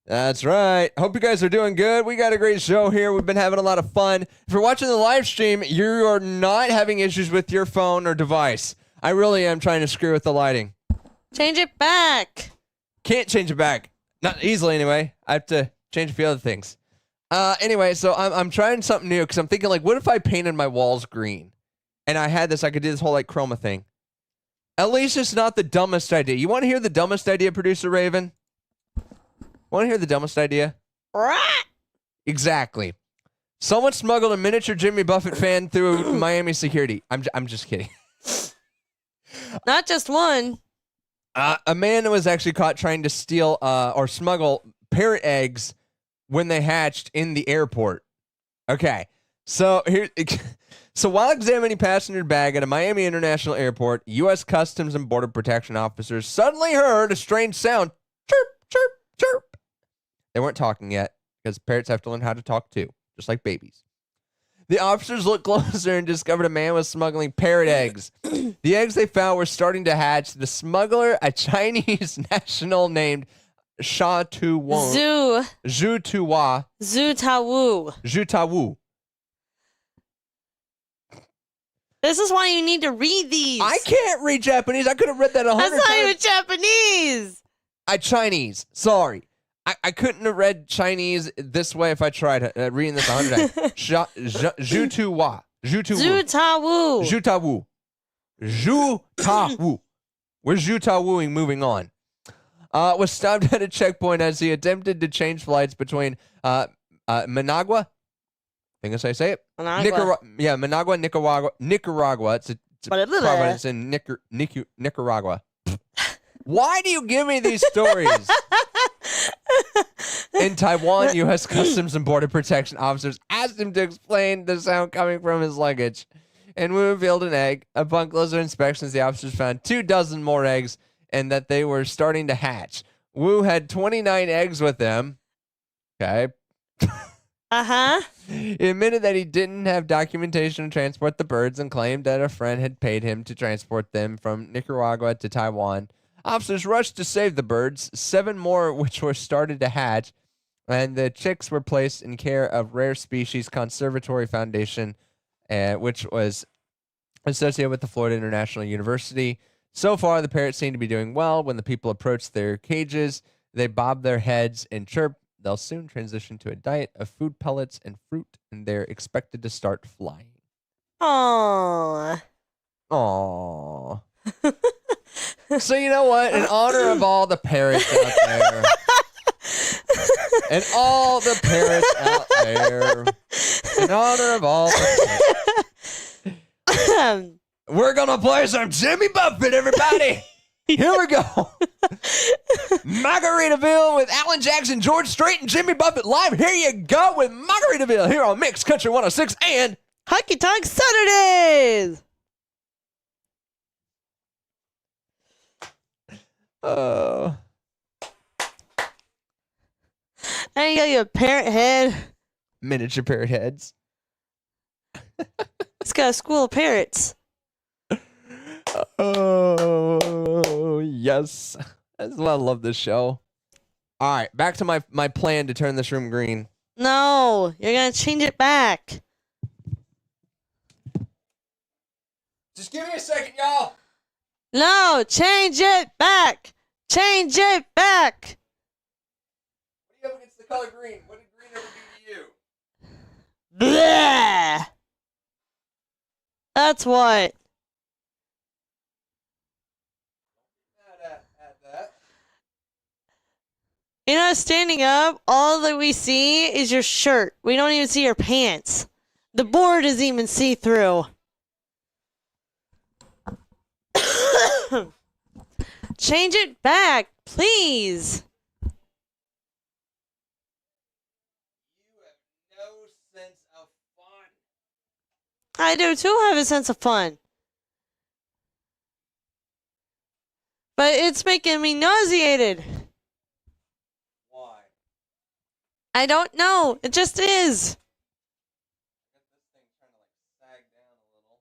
That's right. Hope you guys are doing good. We got a great show here. We've been having a lot of fun. If you're watching the live stream, you are not having issues with your phone or device. I really am trying to screw with the lighting. Change it back. Can't change it back. Not easily, anyway. I have to change a few other things. Anyway, so I'm trying something new because I'm thinking, like, what if I painted my walls green? And I could do this whole, like, chroma thing. At least it's not the dumbest idea. You want to hear the dumbest idea, Producer Raven? Want to hear the dumbest idea? Exactly. Someone smuggled a miniature Jimmy Buffett fan through Miami security. I'm just kidding. Not just one. A man was actually caught trying to steal or smuggle parrot eggs when they hatched in the airport. Okay, so here, so while examining passenger bag at a Miami International Airport, U.S. Customs and Border Protection officers suddenly heard a strange sound: chirp, chirp, chirp. They weren't talking yet because parrots have to learn how to talk too, just like babies. The officers looked closer and discovered a man was smuggling parrot eggs. The eggs they found were starting to hatch. The smuggler, a Chinese national named Sha Tu Wu. Zhu Tuwa. Zhu Tawu. This is why you need to read these. I can't read Japanese. I could have read that 100 times. That's not even Japanese. Chinese. Sorry. I couldn't have read Chinese this way if I tried reading this 100 times. Zhu Tuwa. Zhu Tawu. Zhu Tawu. Zhu Tawu. We're Zhu Tawuing moving on. Was stopped at a checkpoint as he attempted to change flights between Managua. I think that's how you say it. Managua, Nicaragua. It's province in Nicaragua. Why do you give me these stories? In Taiwan, U.S. Customs and Border Protection officers asked him to explain the sound coming from his luggage. And Wu revealed an egg. Upon closer inspections, the officers found 24 more eggs and that they were starting to hatch. Wu had 29 eggs with him. Okay. He admitted that he didn't have documentation to transport the birds and claimed that a friend had paid him to transport them from Nicaragua to Taiwan. Officers rushed to save the birds, 7 more which were started to hatch, and the chicks were placed in care of Rare Species Conservatory Foundation, which was associated with the Florida International University. So far, the parrots seem to be doing well. When the people approach their cages, they bob their heads and chirp. They'll soon transition to a diet of food pellets and fruit, and they're expected to start flying. Aww. Aww. So you know what? In honor of all the parrots out there, and all the parrots out there, in honor of all the parrots, we're gonna play some Jimmy Buffett, everybody. Here we go. Margaritaville with Alan Jackson, George Strait, and Jimmy Buffett live. Here you go with Margaritaville here on Mixed Country 106 and Honky Tonk Saturdays. Oh. Now you got your parrot head. Miniature parrot heads. It's got a school of parrots. Oh, yes. That's why I love this show. All right, back to my plan to turn this room green. No, you're gonna change it back. Just give me a second, y'all. No, change it back. Change it back. What do you have against the color green? What did green ever do to you? Blah. That's what. Add that. You know, standing up, all that we see is your shirt. We don't even see your pants. The board is even see-through. Change it back, please. You have no sense of fun. I do too have a sense of fun. But it's making me nauseated. Why? I don't know. It just is. I got this thing trying to sag down a little.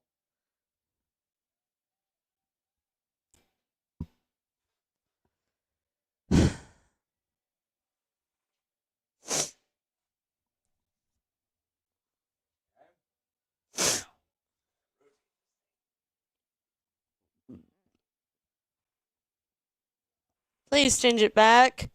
Please change it back.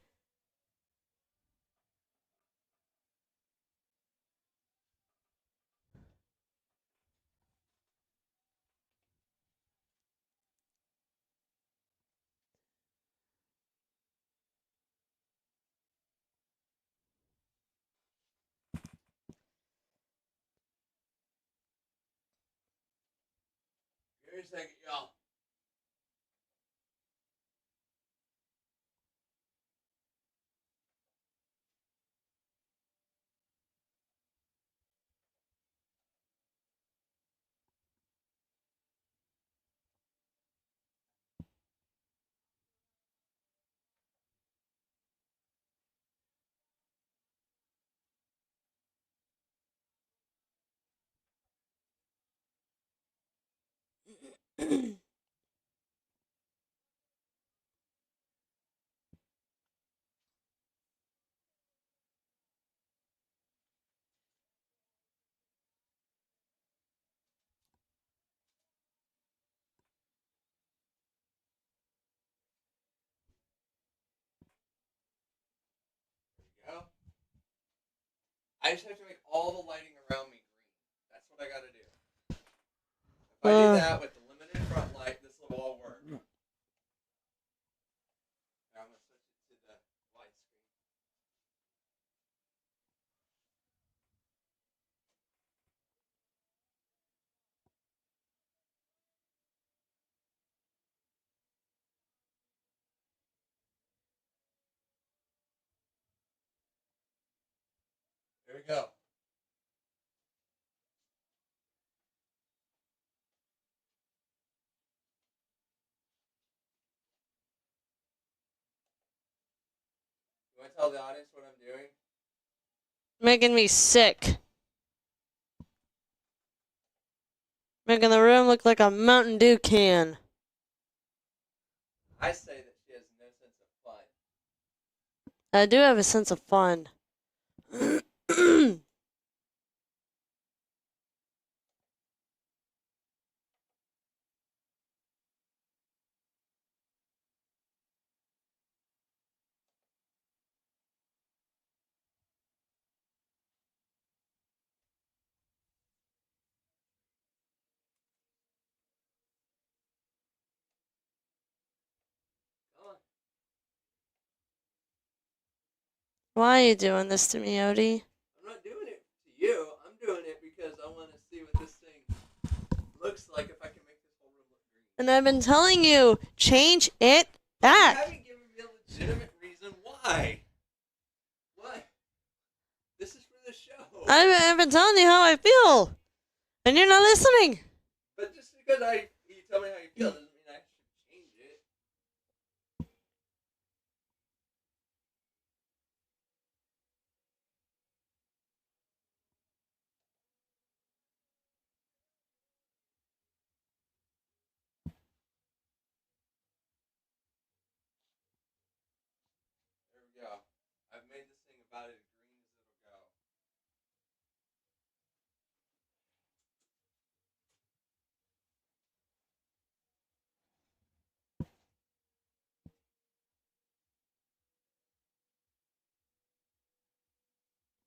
Give me a second, y'all. Go. I just have to make all the lighting around me green. That's what I gotta do. If I do that with the limited front light, this will all work. Now I'm gonna switch it to the widescreen. There we go. You want to tell the audience what I'm doing? Making me sick. Making the room look like a Mountain Dew can. I say that she has no sense of fun. I do have a sense of fun. Come on. Why are you doing this to me, Odie? I'm not doing it to you. I'm doing it because I want to see what this thing looks like if I can make this whole room look green. And I've been telling you, change it You back. haven't given me a legitimate reason why. What? This is for the show. I've been telling you how I feel. And you're not listening. But just because you tell me how you feel doesn't mean I should change it.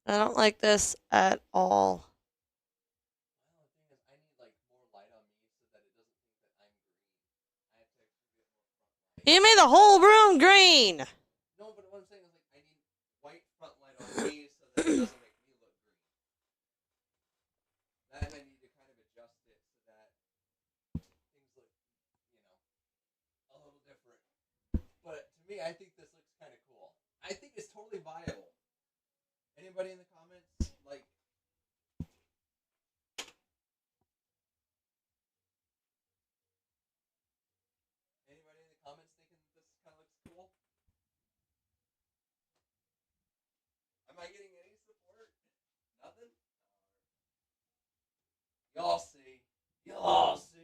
I don't like this at all. You made the whole room green. No, but what I'm saying is like I need white front light on me so that it doesn't make me look green. Then I need to kind of adjust it so that things look, a little different. But to me, I think this looks kind of cool. I think it's totally viable. Anybody in the comments like? Anybody in the comments thinking this kind of looks cool? Am I getting any support? Nothing? Y'all see. Y'all see.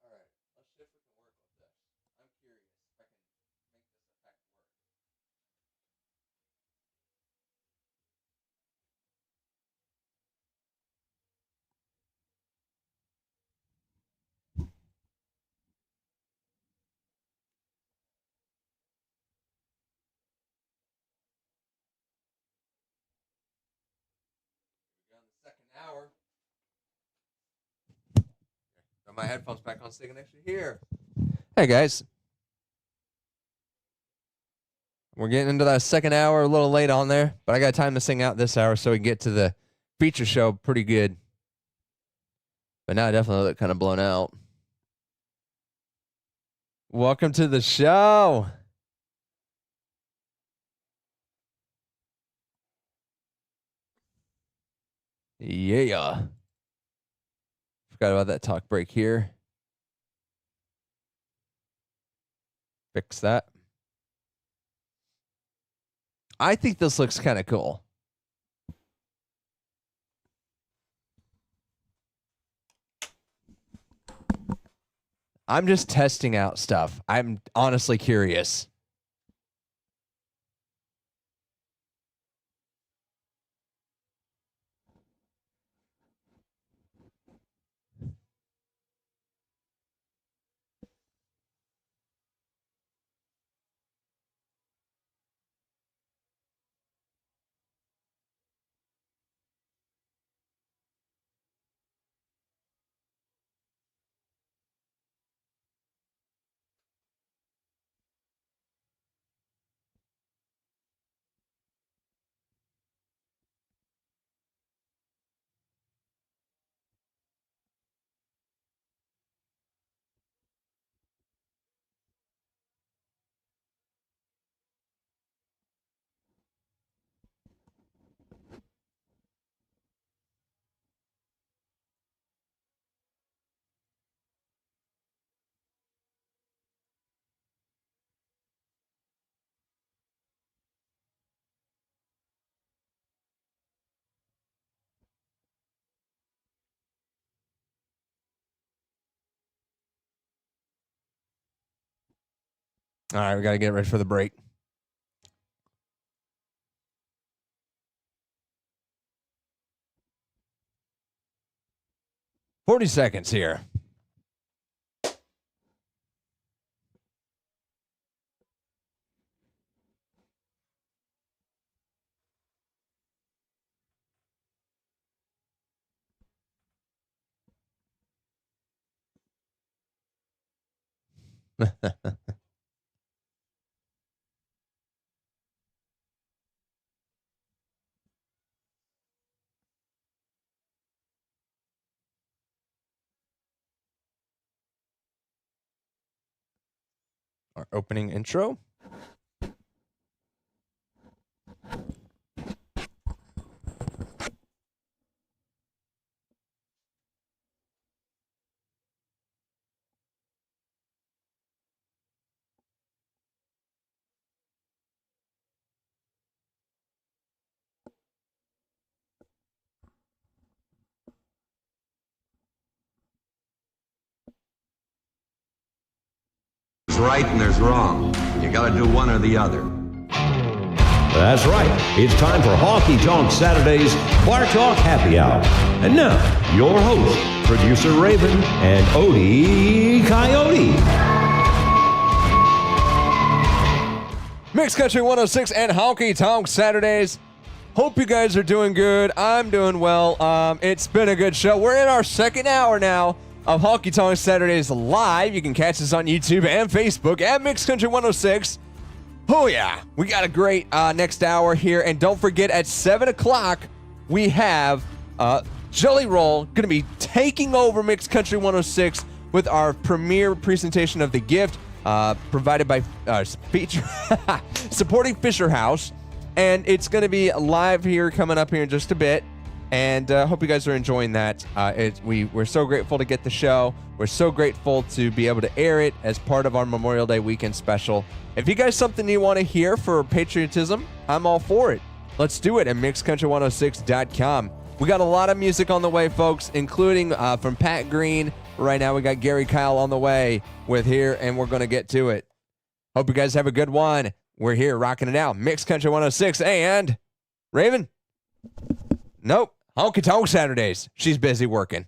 All right, let's see if we can work with this. I'm curious if I can make this effect work. We got in the second hour. Got my headphones back on so they can actually hear. Hey guys. We're getting into that second hour, a little late on there, but I got time to sing out this hour so we can get to the feature show pretty good. But now I definitely look kind of blown out. Welcome to the show. Yeah. Forgot about that talk break here. Fix that. I think this looks kind of cool. I'm just testing out stuff. I'm honestly curious. All right, we got to get ready for the break. "40 seconds here." Our opening intro. right and there's wrong. You gotta do one or the other. That's right. It's time for Honky Tonk Saturdays Bar Talk Happy Hour. And now, your host, Producer Raven and Odie Coyote. Mixed Country 106 and Honky Tonk Saturdays. Hope you guys are doing good. I'm doing well. It's been a good show. We're in our second hour now of Honky Tonk Saturdays live. You can catch us on YouTube and Facebook at Mixed Country 106. Oh yeah, we got a great next hour here. And don't forget, at 7 o'clock, we have Jelly Roll going to be taking over Mixed Country 106 with our premiere presentation of The Gift, provided by supporting Fisher House. And it's going to be live here coming up here in just a bit. And hope you guys are enjoying that. We're so grateful to get the show. We're so grateful to be able to air it as part of our Memorial Day weekend special. If you guys something you want to hear for patriotism, I'm all for it. Let's do it at mixedcountry106.com. We got a lot of music on the way, folks, including from Pat Green. Right now, we got Gary Kyle on the way with here, and we're going to get to it. Hope you guys have a good one. We're here rocking it out. Mixed Country 106 and Raven? Nope. Honky Tonk Saturdays. She's busy working.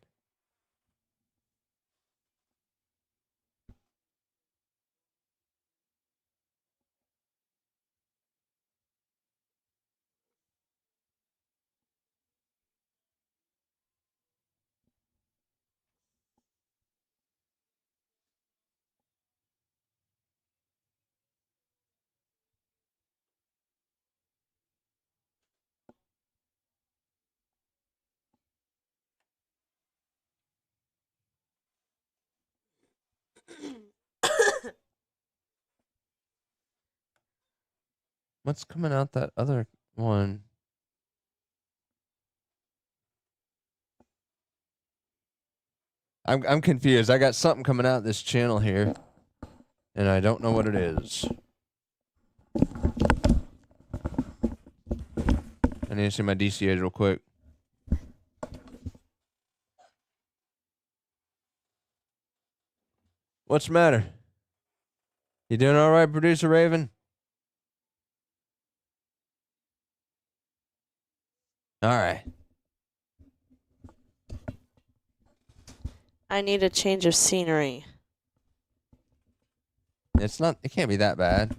What's coming out that other one? I'm confused. I got something coming out this channel here, and I don't know what it is. I need to see my DCAs real quick. What's the matter? You doing all right, Producer Raven? All right. I need a change of scenery. It can't be that bad.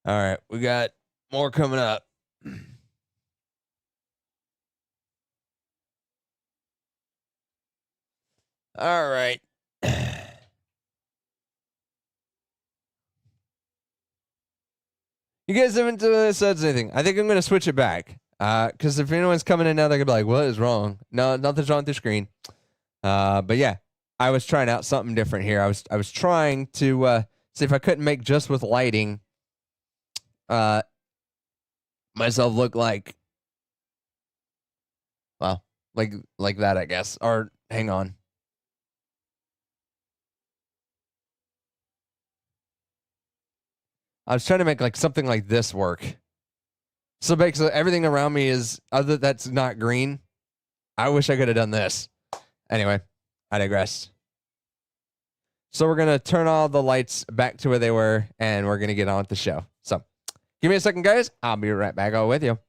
All right, we got more coming up. All right. You guys haven't said anything. I think I'm going to switch it back. Because if anyone's coming in now, they're going to be like, what is wrong? No, nothing's wrong with the screen. But yeah, I was trying out something different here. I was trying to see if I couldn't make just with lighting myself look like, well, like that, I guess. Or hang on. I was trying to make like something like this work. So basically everything around me is other that's not green. I wish I could have done this. Anyway, I digress. So we're going to turn all the lights back to where they were, and we're going to get on with the show. So give me a second, guys. I'll be right back on with you.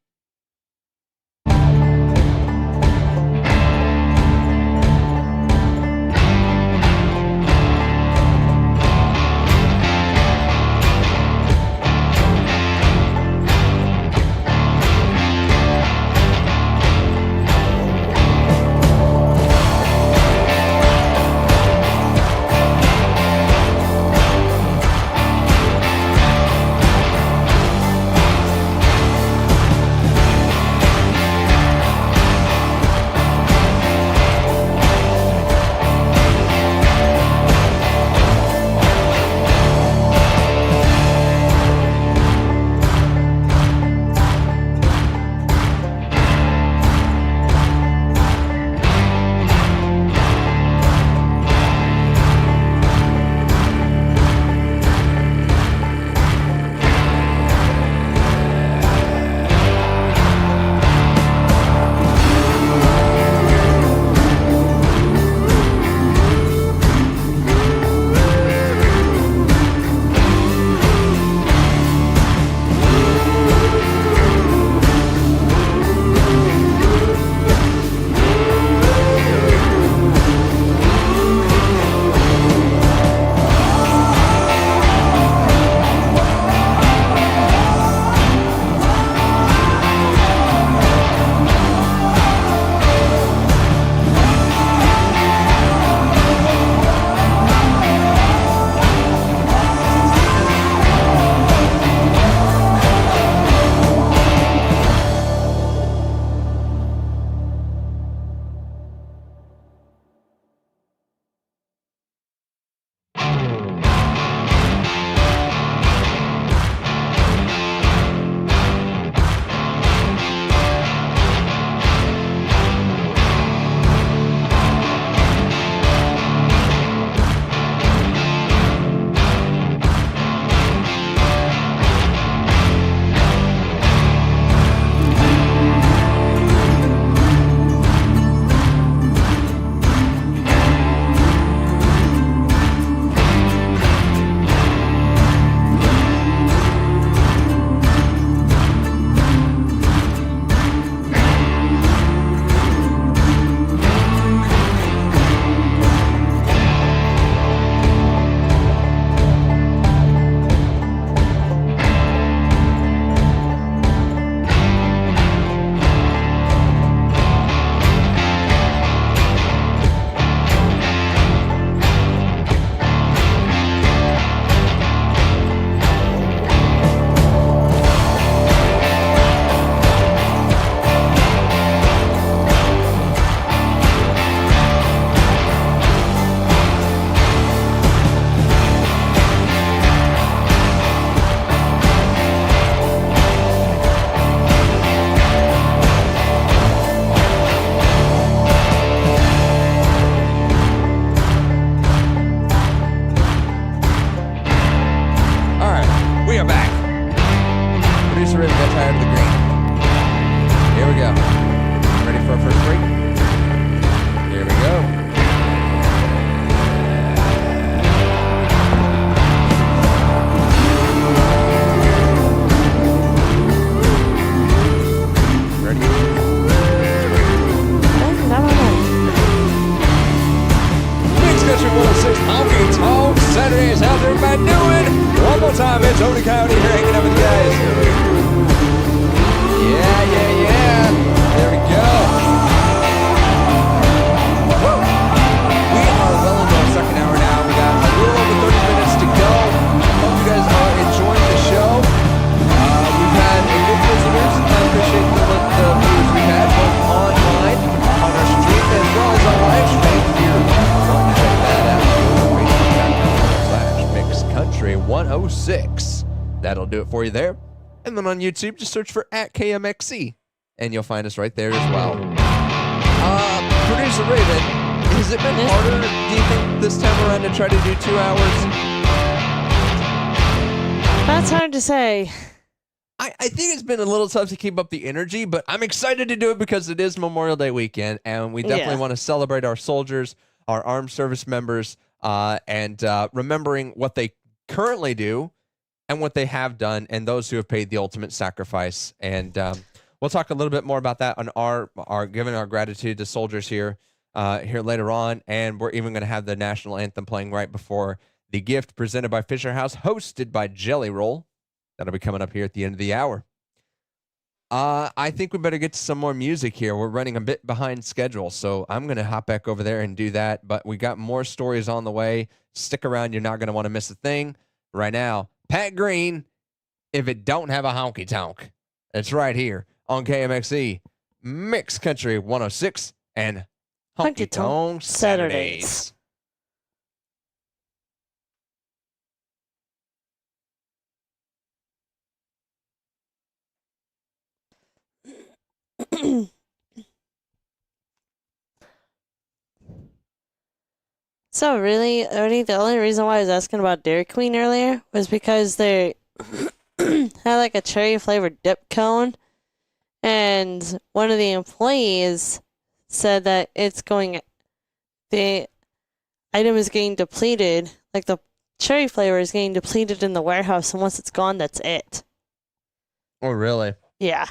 showtime. It's Odie Coyote here hanging out with you guys. Yeah. There we go. Woo. We are well into our second hour now. We got a little over 30 minutes to go. Hope you guys are enjoying the show. We've had a good listeners. I appreciate the viewers we've had both online on our stream as well as our live stream. If you're wanting to check that out, facebook.com/mixcountry106. That'll do it for you there. And then on YouTube, just search for @KMXC, and you'll find us right there as well. Producer Raven, has it been harder, do you think, this time around to try to do 2 hours? That's hard to say. I think it's been a little tough to keep up the energy, but I'm excited to do it because it is Memorial Day weekend, and we definitely want to celebrate our soldiers, our armed service members, and remembering what they currently do and what they have done, and those who have paid the ultimate sacrifice. And we'll talk a little bit more about that on our giving our gratitude to soldiers here later on, and we're even going to have the national anthem playing right before the gift presented by Fisher House, hosted by Jelly Roll. That'll be coming up here at the end of the hour. I think we better get to some more music here. We're running a bit behind schedule, so I'm going to hop back over there and do that. But we got more stories on the way. Stick around. You're not going to want to miss a thing. Right now, Pat Green, If It Don't Have a Honky Tonk. It's right here on KMXE, Mix Country 106 and Honky Tonk Saturdays. So really, Odie, the only reason why I was asking about Dairy Queen earlier was because they had like a cherry flavored dip cone, and one of the employees said that the item is getting depleted, like the cherry flavor is getting depleted in the warehouse, and once it's gone, that's it. Oh, really? Yeah.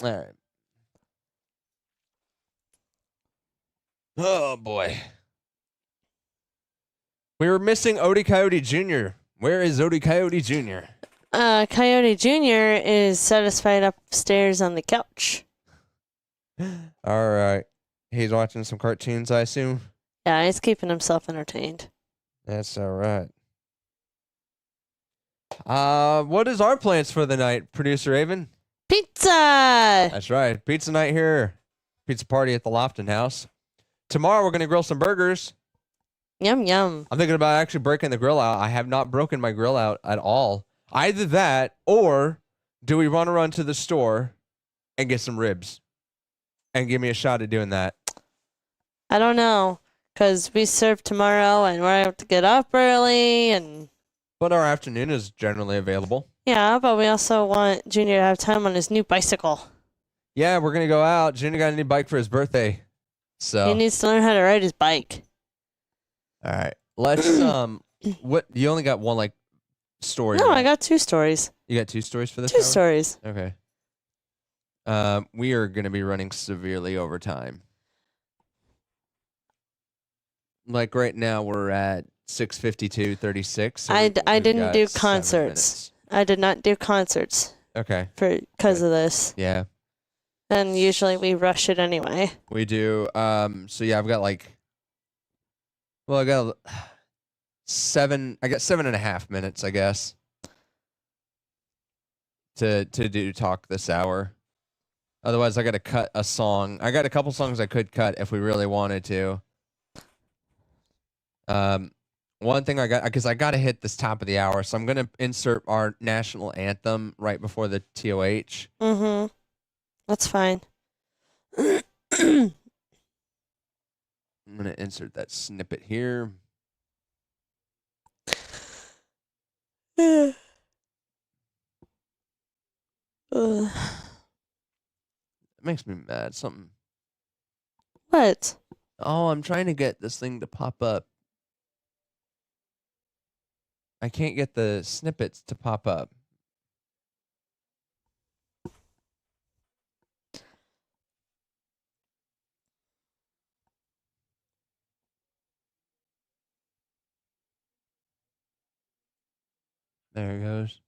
All right. Oh, boy. We were missing Odie Coyote Jr. Where is Odie Coyote Jr.? Coyote Jr. is satisfied upstairs on the couch. All right. He's watching some cartoons, I assume? Yeah, he's keeping himself entertained. That's all right. What is our plans for the night, Producer Raven? Pizza! That's right. Pizza night here. Pizza party at the Lofton House. Tomorrow we're going to grill some burgers. Yum, yum. I'm thinking about actually breaking the grill out. I have not broken my grill out at all. Either that, or do we want to run to the store and get some ribs and give me a shot at doing that? I don't know, because we serve tomorrow and we have to get up early, and But our afternoon is generally available. yeah, but we also want Junior to have time on his new bicycle. Yeah, we're going to go out. Junior got a new bike for his birthday. So He needs to learn how to ride his bike. all right. Let's what you only got one like story. No, right? I got 2 stories. You got 2 stories for this? 2 hour? stories. Okay. We are going to be running severely over time. Like right now, we're at 6:52:36. So I we've didn't got do 7 concerts. I did not do concerts minutes. Okay. because of this. Yeah, And usually we rush it anyway. we do. So yeah, I've got like, well, I got 7. I got 7.5 minutes, I guess, to do talk this hour. Otherwise, I got to cut a song. I got a couple songs I could cut if we really wanted to. One thing I got, because I got to hit this top of the hour, so I'm going to insert our national anthem right before the TOH. Mm-hmm. That's fine. I'm going to insert that snippet here. Ugh. It makes me mad. Something. What? Oh, I'm trying to get this thing to pop up. I can't get the snippets to pop up. There it goes.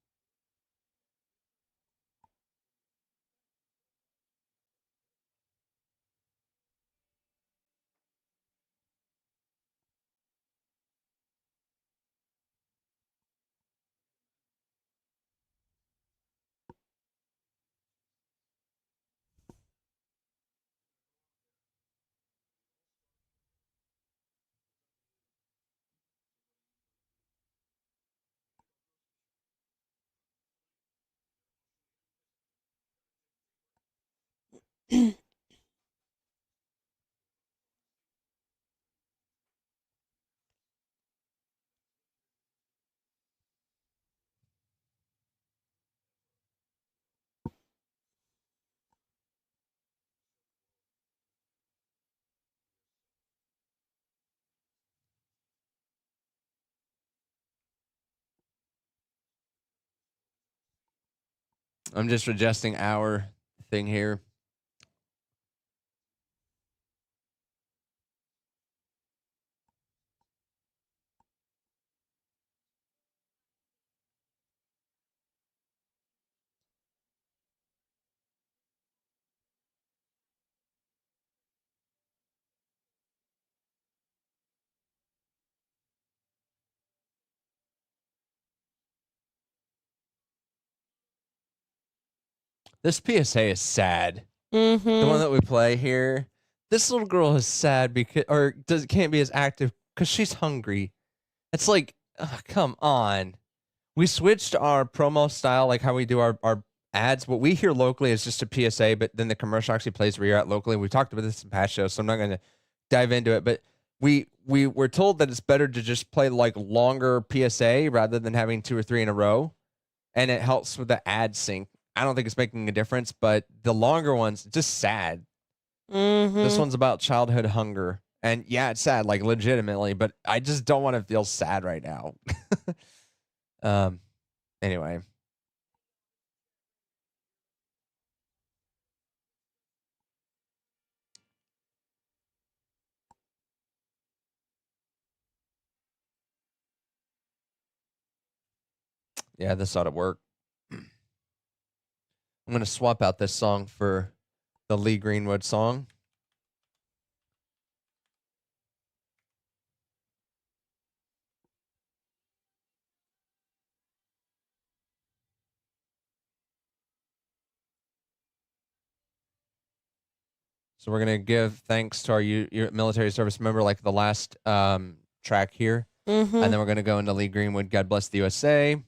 I'm just adjusting our thing here. This PSA is sad. The one that we play here. This little girl is sad because, or can't be as active because she's hungry. It's like, come on. We switched our promo style, like how we do our ads. What we hear locally is just a PSA, but then the commercial actually plays where you're at locally. We talked about this in past shows, so I'm not going to dive into it. But we were told that it's better to just play like longer PSA rather than having 2 or 3 in a row, and it helps with the ad sync. I don't think it's making a difference, but the longer ones, just sad. This one's about childhood hunger. And yeah, it's sad, like legitimately, but I just don't want to feel sad right now. Anyway. Yeah, this ought to work. I'm going to swap out this song for the Lee Greenwood song. So we're going to give thanks to our military service member, like the last track here. And then we're going to go into Lee Greenwood, God Bless the USA.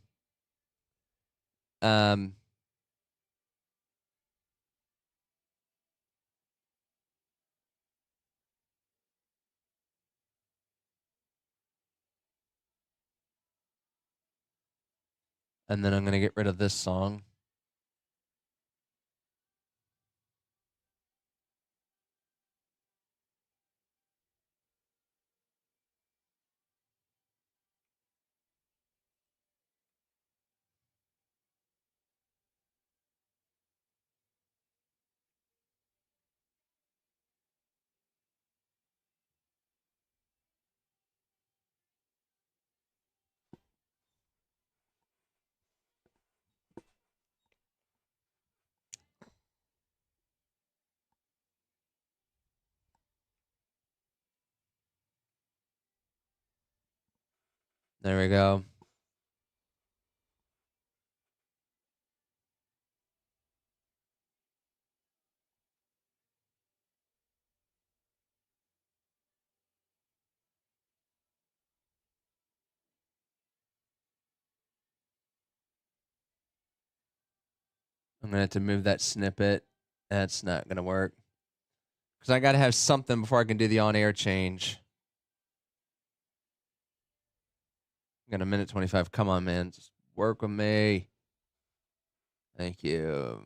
And then I'm going to get rid of this song. There we go. I'm going to have to move that snippet. That's not going to work. Because I got to have something before I can do the on-air change. I got a minute 25. Come on, man. Just work with me. Thank you.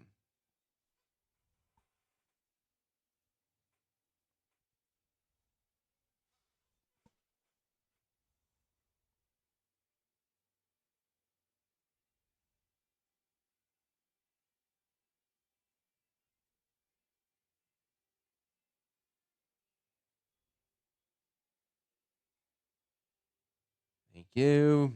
you.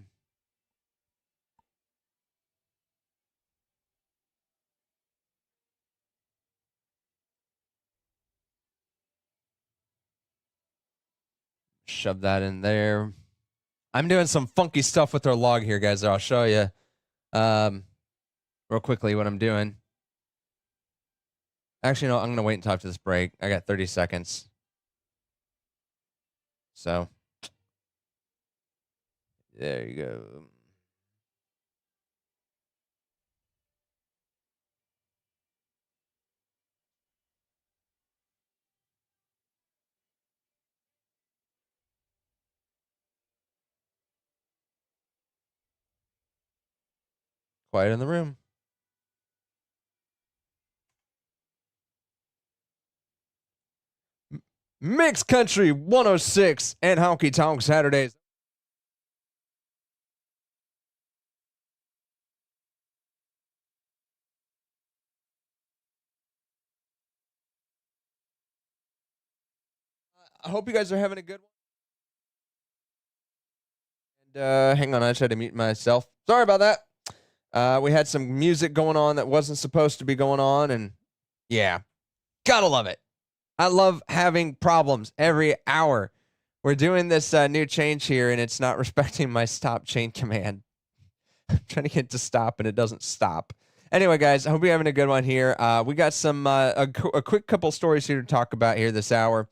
Shove that in there. I'm doing some funky stuff with our log here, guys. I'll show you real quickly what I'm doing. Actually, no, I'm going to wait until after this break. I got 30 seconds. So, there you go. Quiet in the room. Mixed Country 106 and Honky Tonk Saturdays. I hope you guys are having a good one. And hang on, I tried to mute myself. Sorry about that. We had some music going on that wasn't supposed to be going on, and yeah, gotta love it. I love having problems every hour. We're doing this new change here, and it's not respecting my stop chain command. I'm trying to get to stop, and it doesn't stop. Anyway, guys, I hope you're having a good one here. We got some a quick couple stories here to talk about here this hour.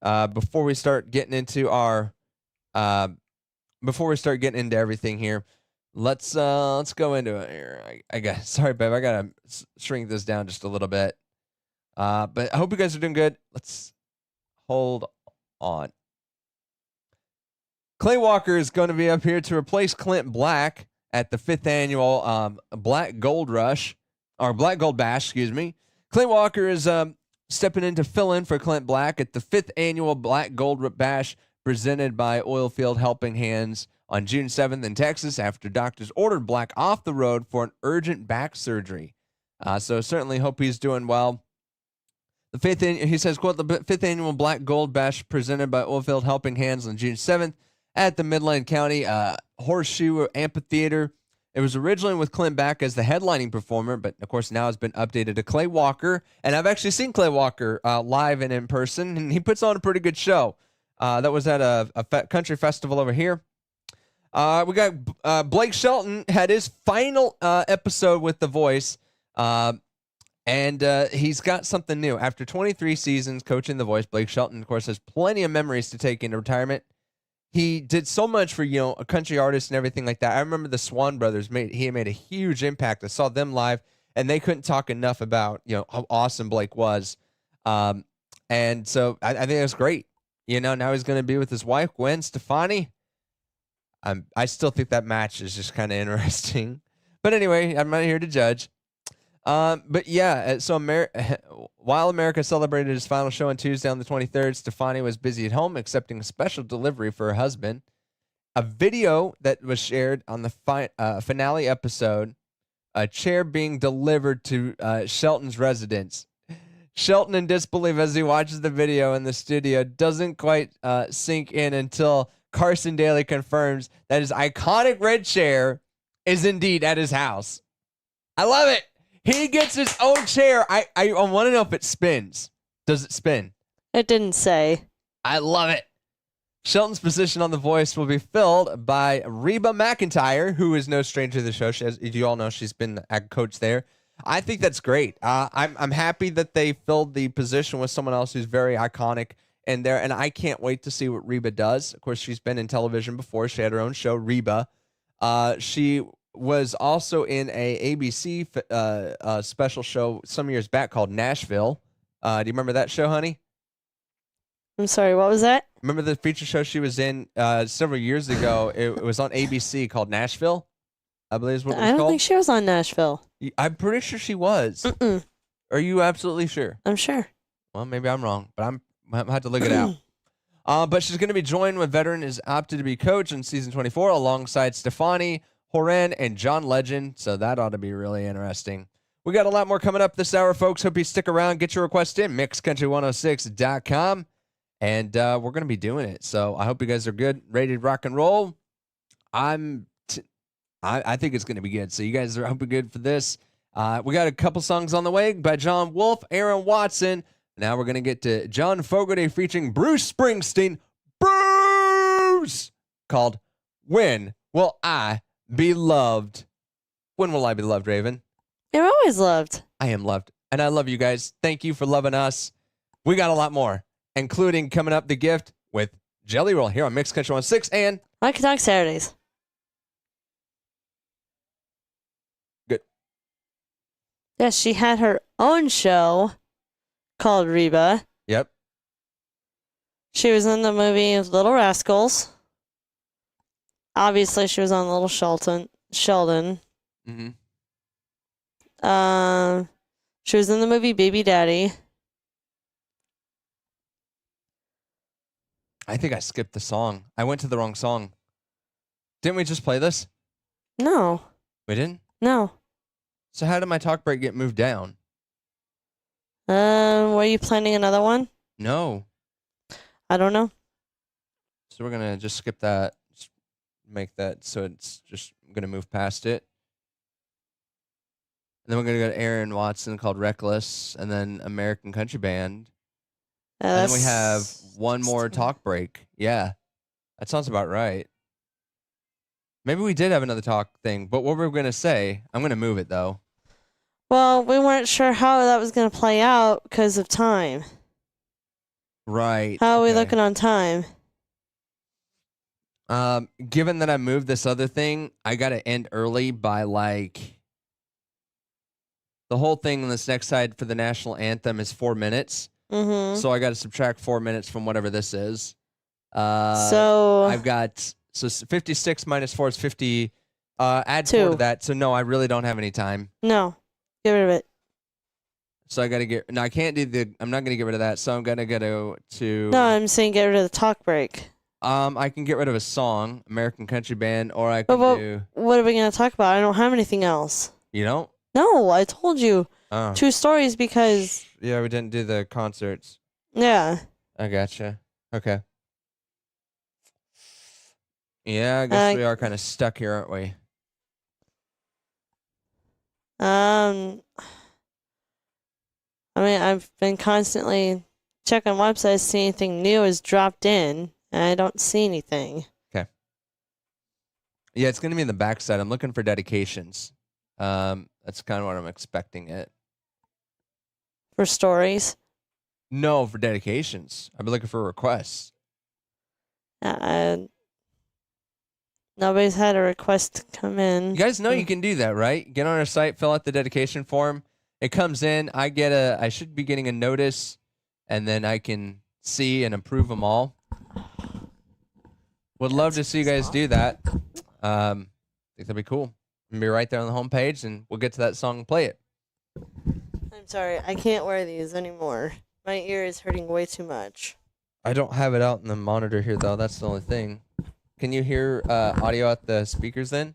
Before we start getting into our everything here, let's go into it here. I got sorry, babe. I gotta shrink this down just a little bit. But I hope you guys are doing good. Let's hold on. Clay Walker is going to be up here to replace Clint Black at the 5th annual Black Gold Bash, excuse me. Clint Walker is stepping in to fill in for Clint Black at the 5th annual Black Gold Bash presented by Oilfield Helping Hands on June 7th in Texas after doctors ordered Black off the road for an urgent back surgery. So certainly hope he's doing well. He says, quote, the 5th annual Black Gold Bash presented by Oilfield Helping Hands on June 7th at the Midland County Horseshoe Amphitheater. It was originally with Clint Black as the headlining performer, but of course now has been updated to Clay Walker. And I've actually seen Clay Walker live and in person, and he puts on a pretty good show. That was at a country festival over here. We got Blake Shelton had his final episode with The Voice. And he's got something new. After 23 seasons coaching The Voice, Blake Shelton, of course, has plenty of memories to take into retirement. He did so much for, a country artist and everything like that. I remember the Swan Brothers he made a huge impact. I saw them live, and they couldn't talk enough about, how awesome Blake was. And so I think that's great. Now he's going to be with his wife, Gwen Stefani. I still think that match is just kind of interesting. But anyway, I'm not here to judge. But yeah, so while America celebrated his final show on Tuesday on the 23rd, Stefani was busy at home accepting a special delivery for her husband. A video that was shared on the finale episode, a chair being delivered to Shelton's residence. Shelton in disbelief as he watches the video in the studio doesn't quite sink in until Carson Daly confirms that his iconic red chair is indeed at his house. I love it. He gets his own chair. I want to know if it spins. Does it spin? It didn't say. I love it. Shelton's position on The Voice will be filled by Reba McEntire, who is no stranger to the show. As you all know, she's been a coach there. I think that's great. I'm happy that they filled the position with someone else who's very iconic in there, and I can't wait to see what Reba does. Of course, she's been in television before. She had her own show, Reba. She was also in a ABC special show some years back called Nashville. Do you remember that show, honey? I'm sorry, what was that? Remember the feature show she was in several years ago? It was on ABC called Nashville, I believe is what it was I don't called. think she was on Nashville. I'm pretty sure she was. Mm-mm. Are you absolutely sure? I'm sure. Well, maybe I'm wrong, but I have to look it out. But she's going to be joined with veteran is opted to be coach in season 24 alongside Stefani, Horan, and John Legend, so that ought to be really interesting. We got a lot more coming up this hour, folks. Hope you stick around. Get your request in, mixcountry106.com, and we're going to be doing it. So I hope you guys are good, ready to rock and roll. I think it's going to be good. So you guys are hoping good for this. We got a couple songs on the way by John Wolfe, Aaron Watson. Now we're going to get to John Fogerty featuring Bruce Springsteen. Bruce! Called When Will I Be Loved? When will I be loved, Raven? You're always loved. I am loved. And I love you guys. Thank you for loving us. We got a lot more, including coming up the gift with Jelly Roll here on Mixed Country 106 and I can talk Saturdays. Good. Yes, she had her own show called Reba. Yep. She was in the movie Little Rascals. Obviously, she was on Little Sheldon. Mm-hmm. She was in the movie Baby Daddy. I think I skipped the song. I went to the wrong song. Didn't we just play this? No, We didn't? no. So how did my talk break get moved down? Were you planning another one? No. I don't know. So we're going to just skip that. Just make that so it's just going to move past it. And then we're going to go to Aaron Watson called Reckless, and then American Country Band. And then we have one more talk break. Yeah, that sounds about right. Maybe we did have another talk thing, but what we're going to say, I'm going to move it though. Well, we weren't sure how that was going to play out because of time. Right. How are we okay. looking on time? Given that I moved this other thing, I got to end early by like the whole thing on this next side for the national anthem is 4 minutes. Mm-hmm. So I got to subtract 4 minutes from whatever this is. So I've got 56 minus 4 is 50. Add 4 2. to that. So no, I really don't have any time. No, get rid of it. So I got to get. No, I can't do the. I'm not going to get rid of that. So I'm going to go to. No, I'm saying get rid of the talk break. I can get rid of a song, American Country Band, or I can But do. what are we going to talk about? I don't have anything else. You don't? No, I told you Oh. 2 stories because Yeah, we didn't do the concerts. yeah. I gotcha. Okay. Yeah, I guess we are kind of stuck here, aren't we? I mean, I've been constantly checking websites, see anything new has dropped in, and I don't see anything. Okay. Yeah, it's gonna be in the backside. I'm looking for dedications. That's kind of what I'm expecting it. For stories. No, for dedications. I've been looking for requests. Nobody's had a request come in. You guys know you can do that, right? Get on our site, fill out the dedication form. It comes in. I should be getting a notice, and then I can see and approve them all. Would love to see you guys do that. I think that'd be cool. It'll be right there on the homepage, and we'll get to that song and play it. I'm sorry, I can't wear these anymore. My ear is hurting way too much. I don't have it out in the monitor here, though. That's the only thing. Can you hear audio at the speakers then?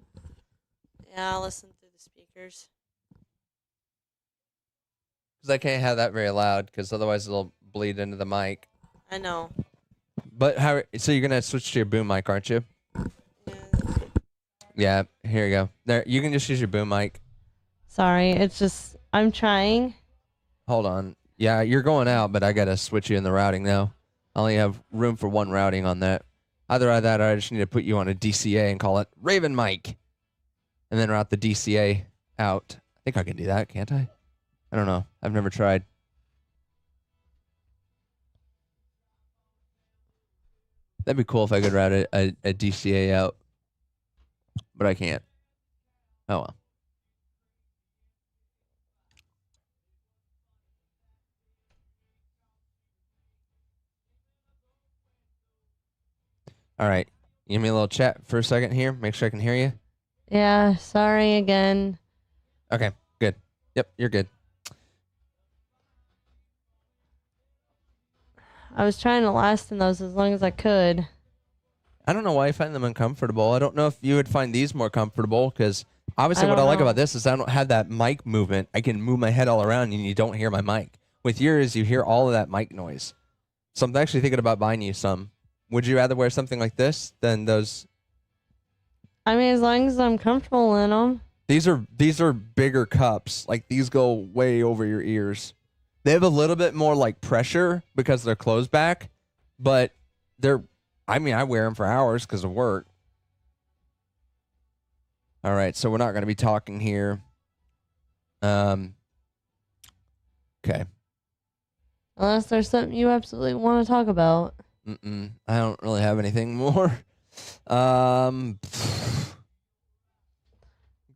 Yeah, I'll listen through the speakers. Because I can't have that very loud, because otherwise it'll bleed into the mic. I know. But so you're gonna switch to your boom mic, aren't you? Yeah. Here you go. There, you can just use your boom mic. Sorry, it's just I'm trying. Hold on. Yeah, you're going out, but I gotta switch you in the routing now. I only have room for one routing on that. Either that, or I just need to put you on a DCA and call it Raven Mic, and then route the DCA out. I think I can do that, can't I? I don't know. I've never tried. That'd be cool if I could route a DCA out, but I can't. Oh well. All right. Give me a little chat for a second here. Make sure I can hear you. Yeah, sorry again. Okay, good. Yep, you're good. I was trying to last in those as long as I could. I don't know why I find them uncomfortable. I don't know if you would find these more comfortable, because obviously what I like about this is I don't have that mic movement. I can move my head all around and you don't hear my mic. With yours, you hear all of that mic noise. So I'm actually thinking about buying you some. Would you rather wear something like this than those I mean, as long as I'm comfortable in them. These are bigger cups. Like these go way over your ears. They have a little bit more like pressure because they're closed back, but I wear them for hours because of work. All right, so we're not going to be talking here. Okay. Unless there's something you absolutely want to talk about. I don't really have anything more.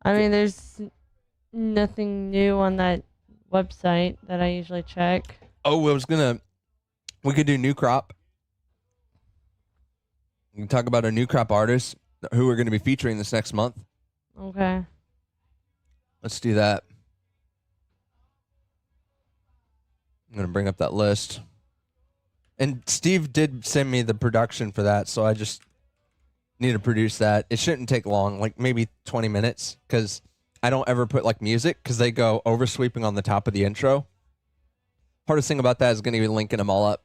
I mean, there's nothing new on that website that I usually check. Oh, we could do new crop. We can talk about our new crop artists who we're going to be featuring this next month. Okay. Let's do that. I'm going to bring up that list. And Steve did send me the production for that, so I just need to produce that. It shouldn't take long, like maybe 20 minutes, because I don't ever put like music because they go oversweeping on the top of the intro. Hardest thing about that is going to be linking them all up.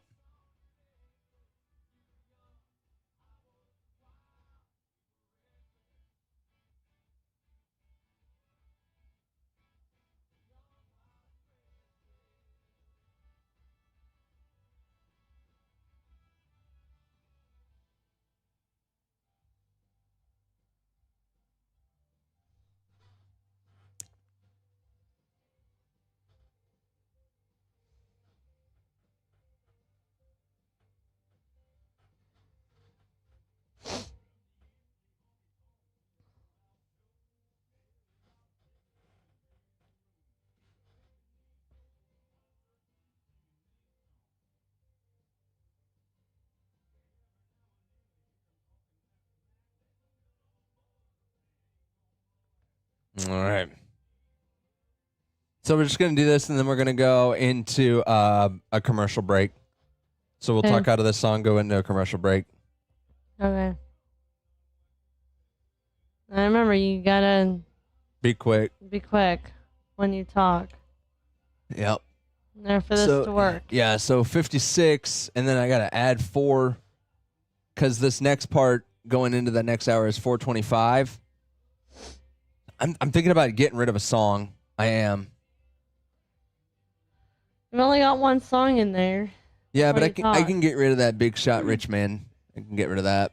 All right. So we're just going to do this, and then we're going to go into a commercial break. So we'll talk out of this song, go into a commercial break. Okay. I remember you gotta Be quick. be quick when you talk. Yep. There for this to work. Yeah, so 56, and then I got to add 4 because this next part going into the next hour is 425. I'm thinking about getting rid of a song. I am. You've only got one song in there. Yeah, but before I you can get rid of that Big Shot Rich Man. I can get rid of that.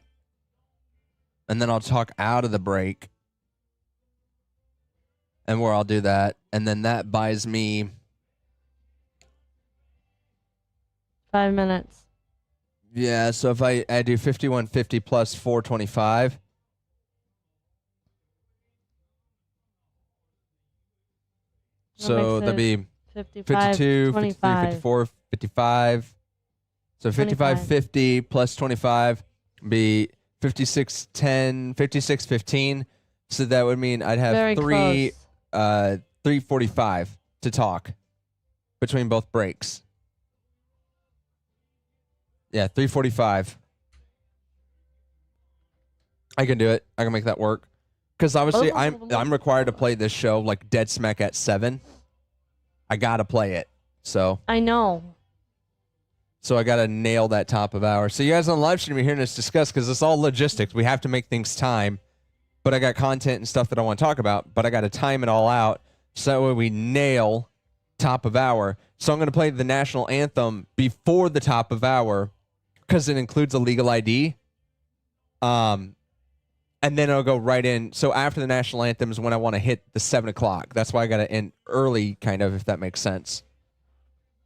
And then I'll talk out of the break. And where I'll do that. And then that buys me 5 minutes. Yeah, so if I do 5150 plus 425. So that'd be 52, 53, 54, 55. So 5550 plus 25 would be 5610, 5615. So that would mean I'd have Very close. 345 to talk between both breaks. Yeah, 345. I can do it. I can make that work. Because obviously I'm required to play this show like dead smack at 7. I gotta play it. So I know. I gotta nail that top of hour. So you guys on live stream are hearing us discuss because it's all logistics. We have to make things time. But I got content and stuff that I want to talk about. But I gotta time it all out so that way we nail top of hour. So I'm gonna play the national anthem before the top of hour because it includes a legal ID. And then it'll go right in. So after the national anthem is when I want to hit the 7 o'clock. That's why I got to end early, kind of, if that makes sense.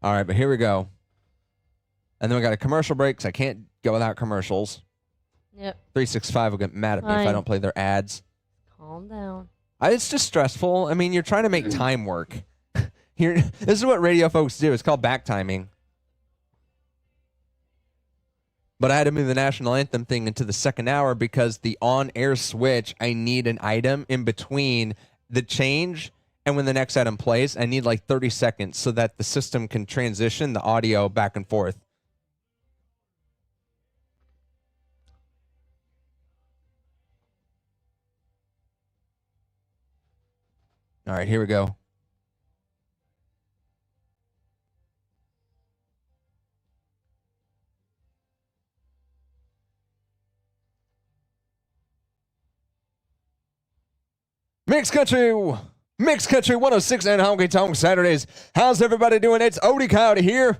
All right, but here we go. And then we got a commercial break because I can't go without commercials. Yep. 365 will get mad at me if I don't play their ads. Calm down. It's just stressful. I mean, you're trying to make time work. Here, this is what radio folks do. It's called back timing. But I had to move the national anthem thing into the second hour because the on-air switch, I need an item in between the change and when the next item plays. I need like 30 seconds so that the system can transition the audio back and forth. All right, here we go. Mixed Country 106 and Honky Tonk Saturdays. How's everybody doing? It's Odie Coyote here.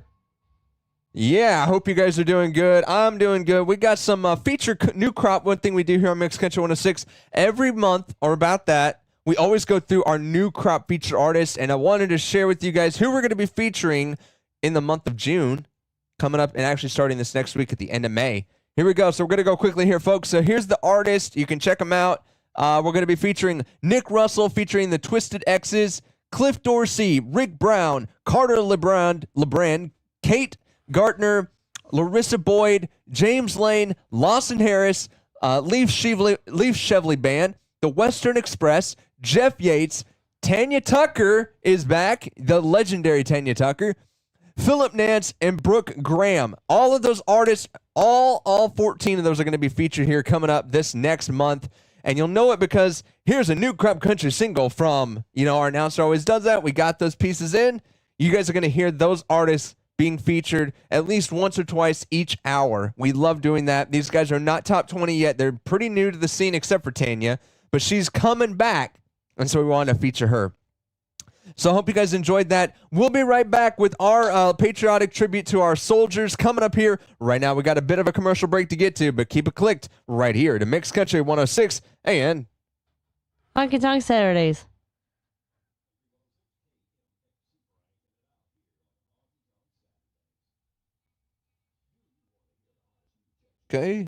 Yeah, I hope you guys are doing good. I'm doing good. We got some feature new crop. One thing we do here on Mixed Country 106 every month, or about that, we always go through our new crop featured artists, and I wanted to share with you guys who we're going to be featuring in the month of June, coming up and actually starting this next week at the end of May. Here we go. So we're going to go quickly here, folks. So here's the artist. You can check them out. We're going to be featuring Nick Russell, featuring the Twisted X's, Cliff Dorsey, Rick Brown, Carter LeBrand, Kate Gartner, Larissa Boyd, James Lane, Lawson Harris, Leaf Chevley Band, The Western Express, Jeff Yates, Tanya Tucker is back, the legendary Tanya Tucker, Philip Nance, and Brooke Graham. All of those artists, all 14 of those are going to be featured here coming up this next month. And you'll know it because here's a new crop country single from, our announcer always does that. We got those pieces in. You guys are going to hear those artists being featured at least once or twice each hour. We love doing that. These guys are not top 20 yet. They're pretty new to the scene except for Tanya, but she's coming back, and so we wanted to feature her. So I hope you guys enjoyed that. We'll be right back with our patriotic tribute to our soldiers coming up here. Right now, we got a bit of a commercial break to get to, but keep it clicked right here to Mixed Country 106 and Honky Tonk Saturdays. Okay.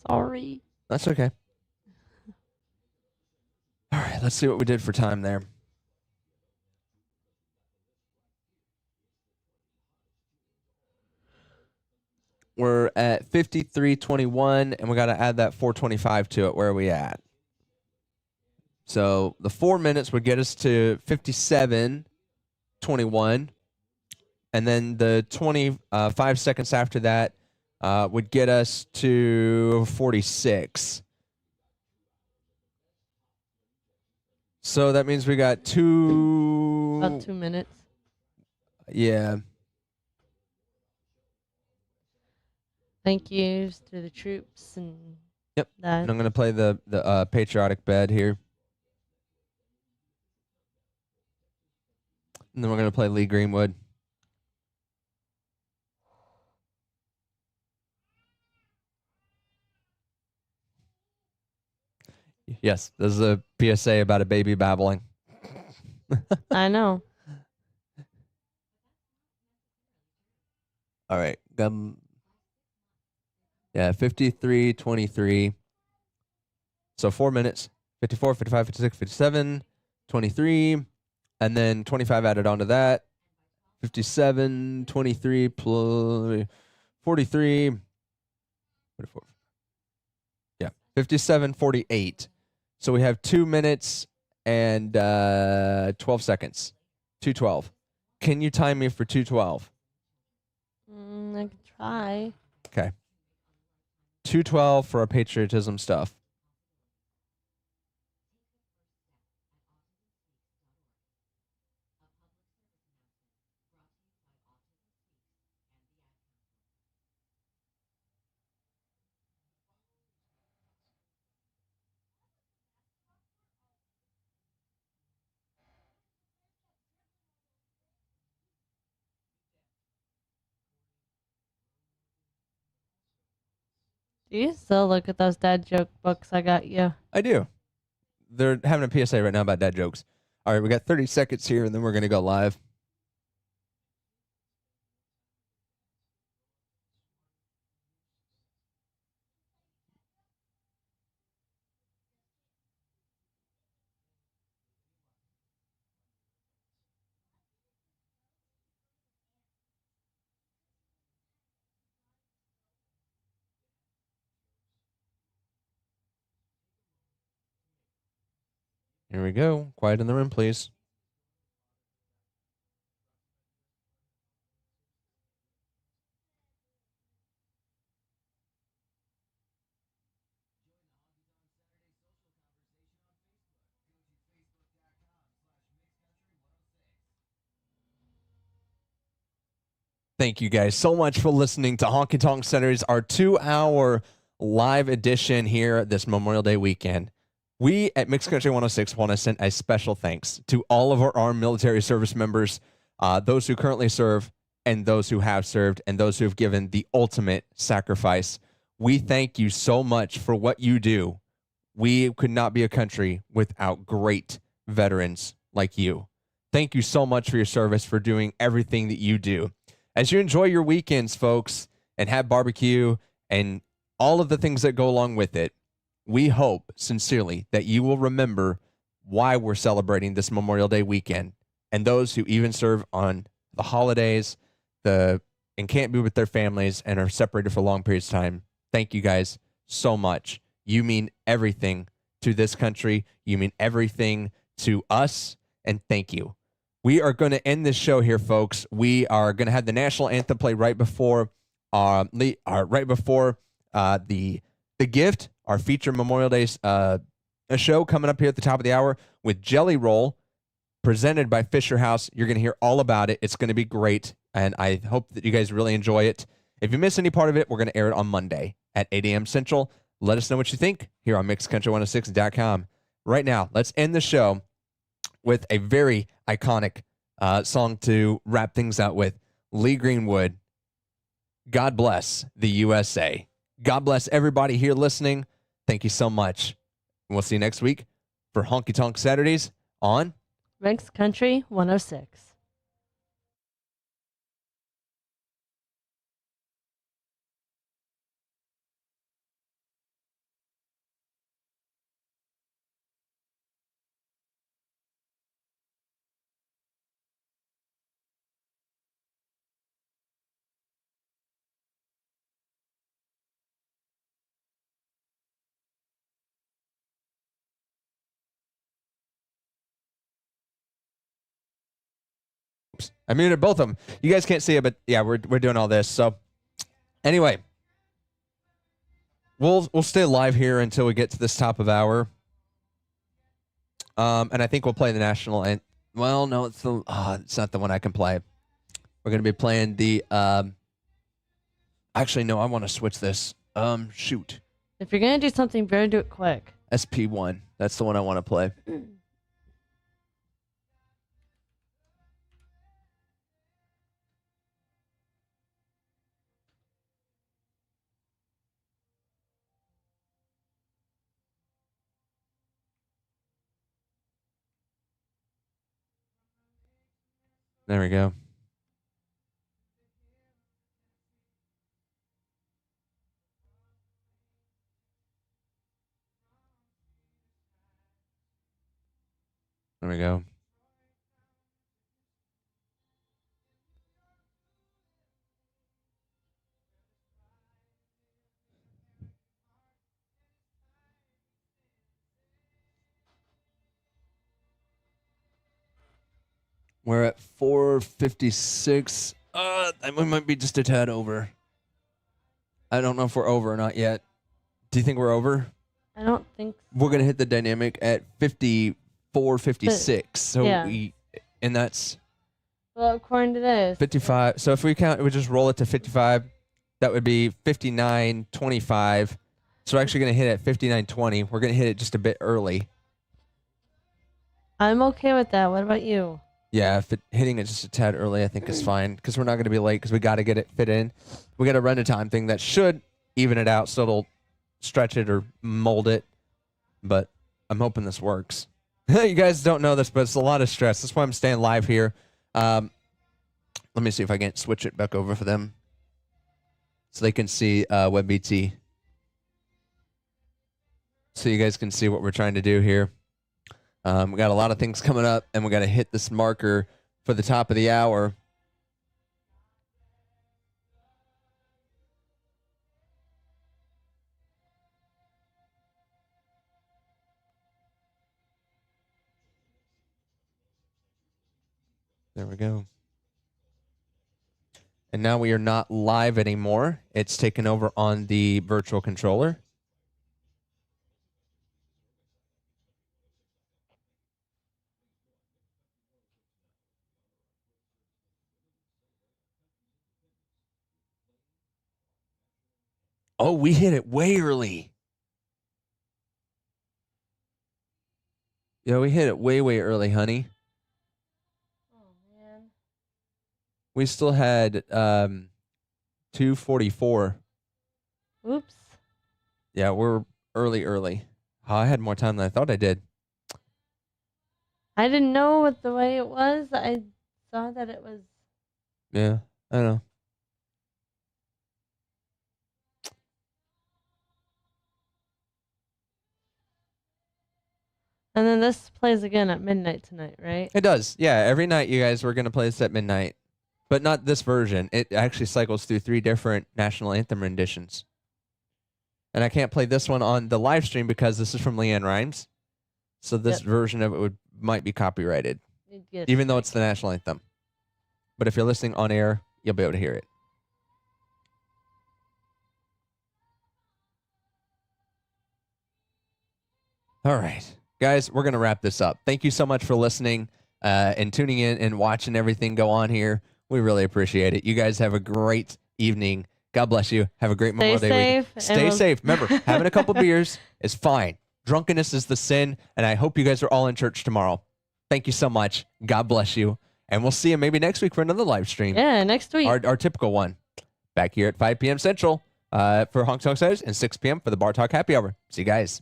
Sorry. That's okay. All right, let's see what we did for time there. We're at 53:21, and we got to add that 4:25 to it. Where are we at? So the 4 minutes would get us to 57:21, and then the 25 seconds after that would get us to 46. So that means we got About 2 minutes. Yeah. Thank yous to the troops and Yep. that. And I'm going to play the patriotic bed here. And then we're going to play Lee Greenwood. Yes, this is a PSA about a baby babbling. I know. All right. Yeah, 53:23. So 4 minutes. 54, 55, 56, 57, 23. And then 25 added onto that. 57, 23 plus 43. 44. Yeah, 57, 48. So we have 2 minutes and 12 seconds. 2:12. Can you time me for 2:12? I can try. Okay. 2:12 for our patriotism stuff. Do you still look at those dad joke books I got you? I do. They're having a PSA right now about dad jokes. All right, we got 30 seconds here, and then we're going to go live. Here we go. Quiet in the room, please. Thank you guys so much for listening to Honky Tonk Centers, our 2-hour live edition here this Memorial Day weekend. We at Mixed Country 106 want to send a special thanks to all of our armed military service members, those who currently serve and those who have served and those who have given the ultimate sacrifice. We thank you so much for what you do. We could not be a country without great veterans like you. Thank you so much for your service, for doing everything that you do. As you enjoy your weekends, folks, and have barbecue and all of the things that go along with it, we hope sincerely that you will remember why we're celebrating this Memorial Day weekend, and those who even serve on the holidays and can't be with their families and are separated for long periods of time. Thank you guys so much. You mean everything to this country. You mean everything to us, and thank you. We are going to end this show here, folks. We are going to have the national anthem play right before the gift, our feature Memorial Day a show coming up here at the top of the hour with Jelly Roll, presented by Fisher House. You're going to hear all about it. It's going to be great, and I hope that you guys really enjoy it. If you miss any part of it, we're going to air it on Monday at 8 a.m. Central. Let us know what you think here on MixedCountry106.com. Right now, let's end the show with a very iconic song to wrap things out with. Lee Greenwood, God Bless the USA. God bless everybody here listening. Thank you so much. And we'll see you next week for Honky Tonk Saturdays on Mixed Country 106. I muted both of them. You guys can't see it, but yeah, we're doing all this. So anyway, we'll stay live here until we get to this top of hour. And I think we'll play the national. And well, no, it's not the one I can play. We're gonna be playing the. Actually, no, I want to switch this. Shoot. If you're gonna do something, better do it quick. SP1. That's the one I want to play. There we go. There we go. We're at 4:56. We might be just a tad over. I don't know if we're over or not yet. Do you think we're over? I don't think so. We're gonna hit the dynamic at 54, 56. So yeah. And that's Well, according to this. 55. So if we just roll it to 55, that would be 59:25. So we're actually gonna hit it at 59:20. We're gonna hit it just a bit early. I'm okay with that. What about you? Yeah, if hitting it just a tad early, I think is fine because we're not going to be late because we got to get it fit in. We got a run to time thing that should even it out, so it'll stretch it or mold it. But I'm hoping this works. You guys don't know this, but it's a lot of stress. That's why I'm staying live here. Let me see if I can switch it back over for them so they can see WebBT. So you guys can see what we're trying to do here. We got a lot of things coming up, and we got to hit this marker for the top of the hour. There we go. And now we are not live anymore. It's taken over on the virtual controller. Oh, we hit it way early. Yeah, we hit it way, way early, honey. Oh man. We still had 2:44. Oops. Yeah, we're early. Oh, I had more time than I thought I did. I didn't know what the way it was. I saw that it was. Yeah, I don't know. And then this plays again at midnight tonight, right? It does. Yeah, every night you guys were going to play this at midnight. But not this version. It actually cycles through 3 different national anthem renditions. And I can't play this one on the live stream because this is from Leanne Rimes. So this version of it might be copyrighted, even though it's the national anthem. But if you're listening on air, you'll be able to hear it. All right. Guys, we're going to wrap this up. Thank you so much for listening and tuning in and watching everything go on here. We really appreciate it. You guys have a great evening. God bless you. Have a great Memorial Day week. Stay safe. Remember, having a couple beers is fine. Drunkenness is the sin, and I hope you guys are all in church tomorrow. Thank you so much. God bless you. And we'll see you maybe next week for another live stream. Yeah, next week. Our typical one. Back here at 5 p.m. Central for Honk Tonk Saturdays and 6 p.m. for the Bar Talk Happy Hour. See you guys.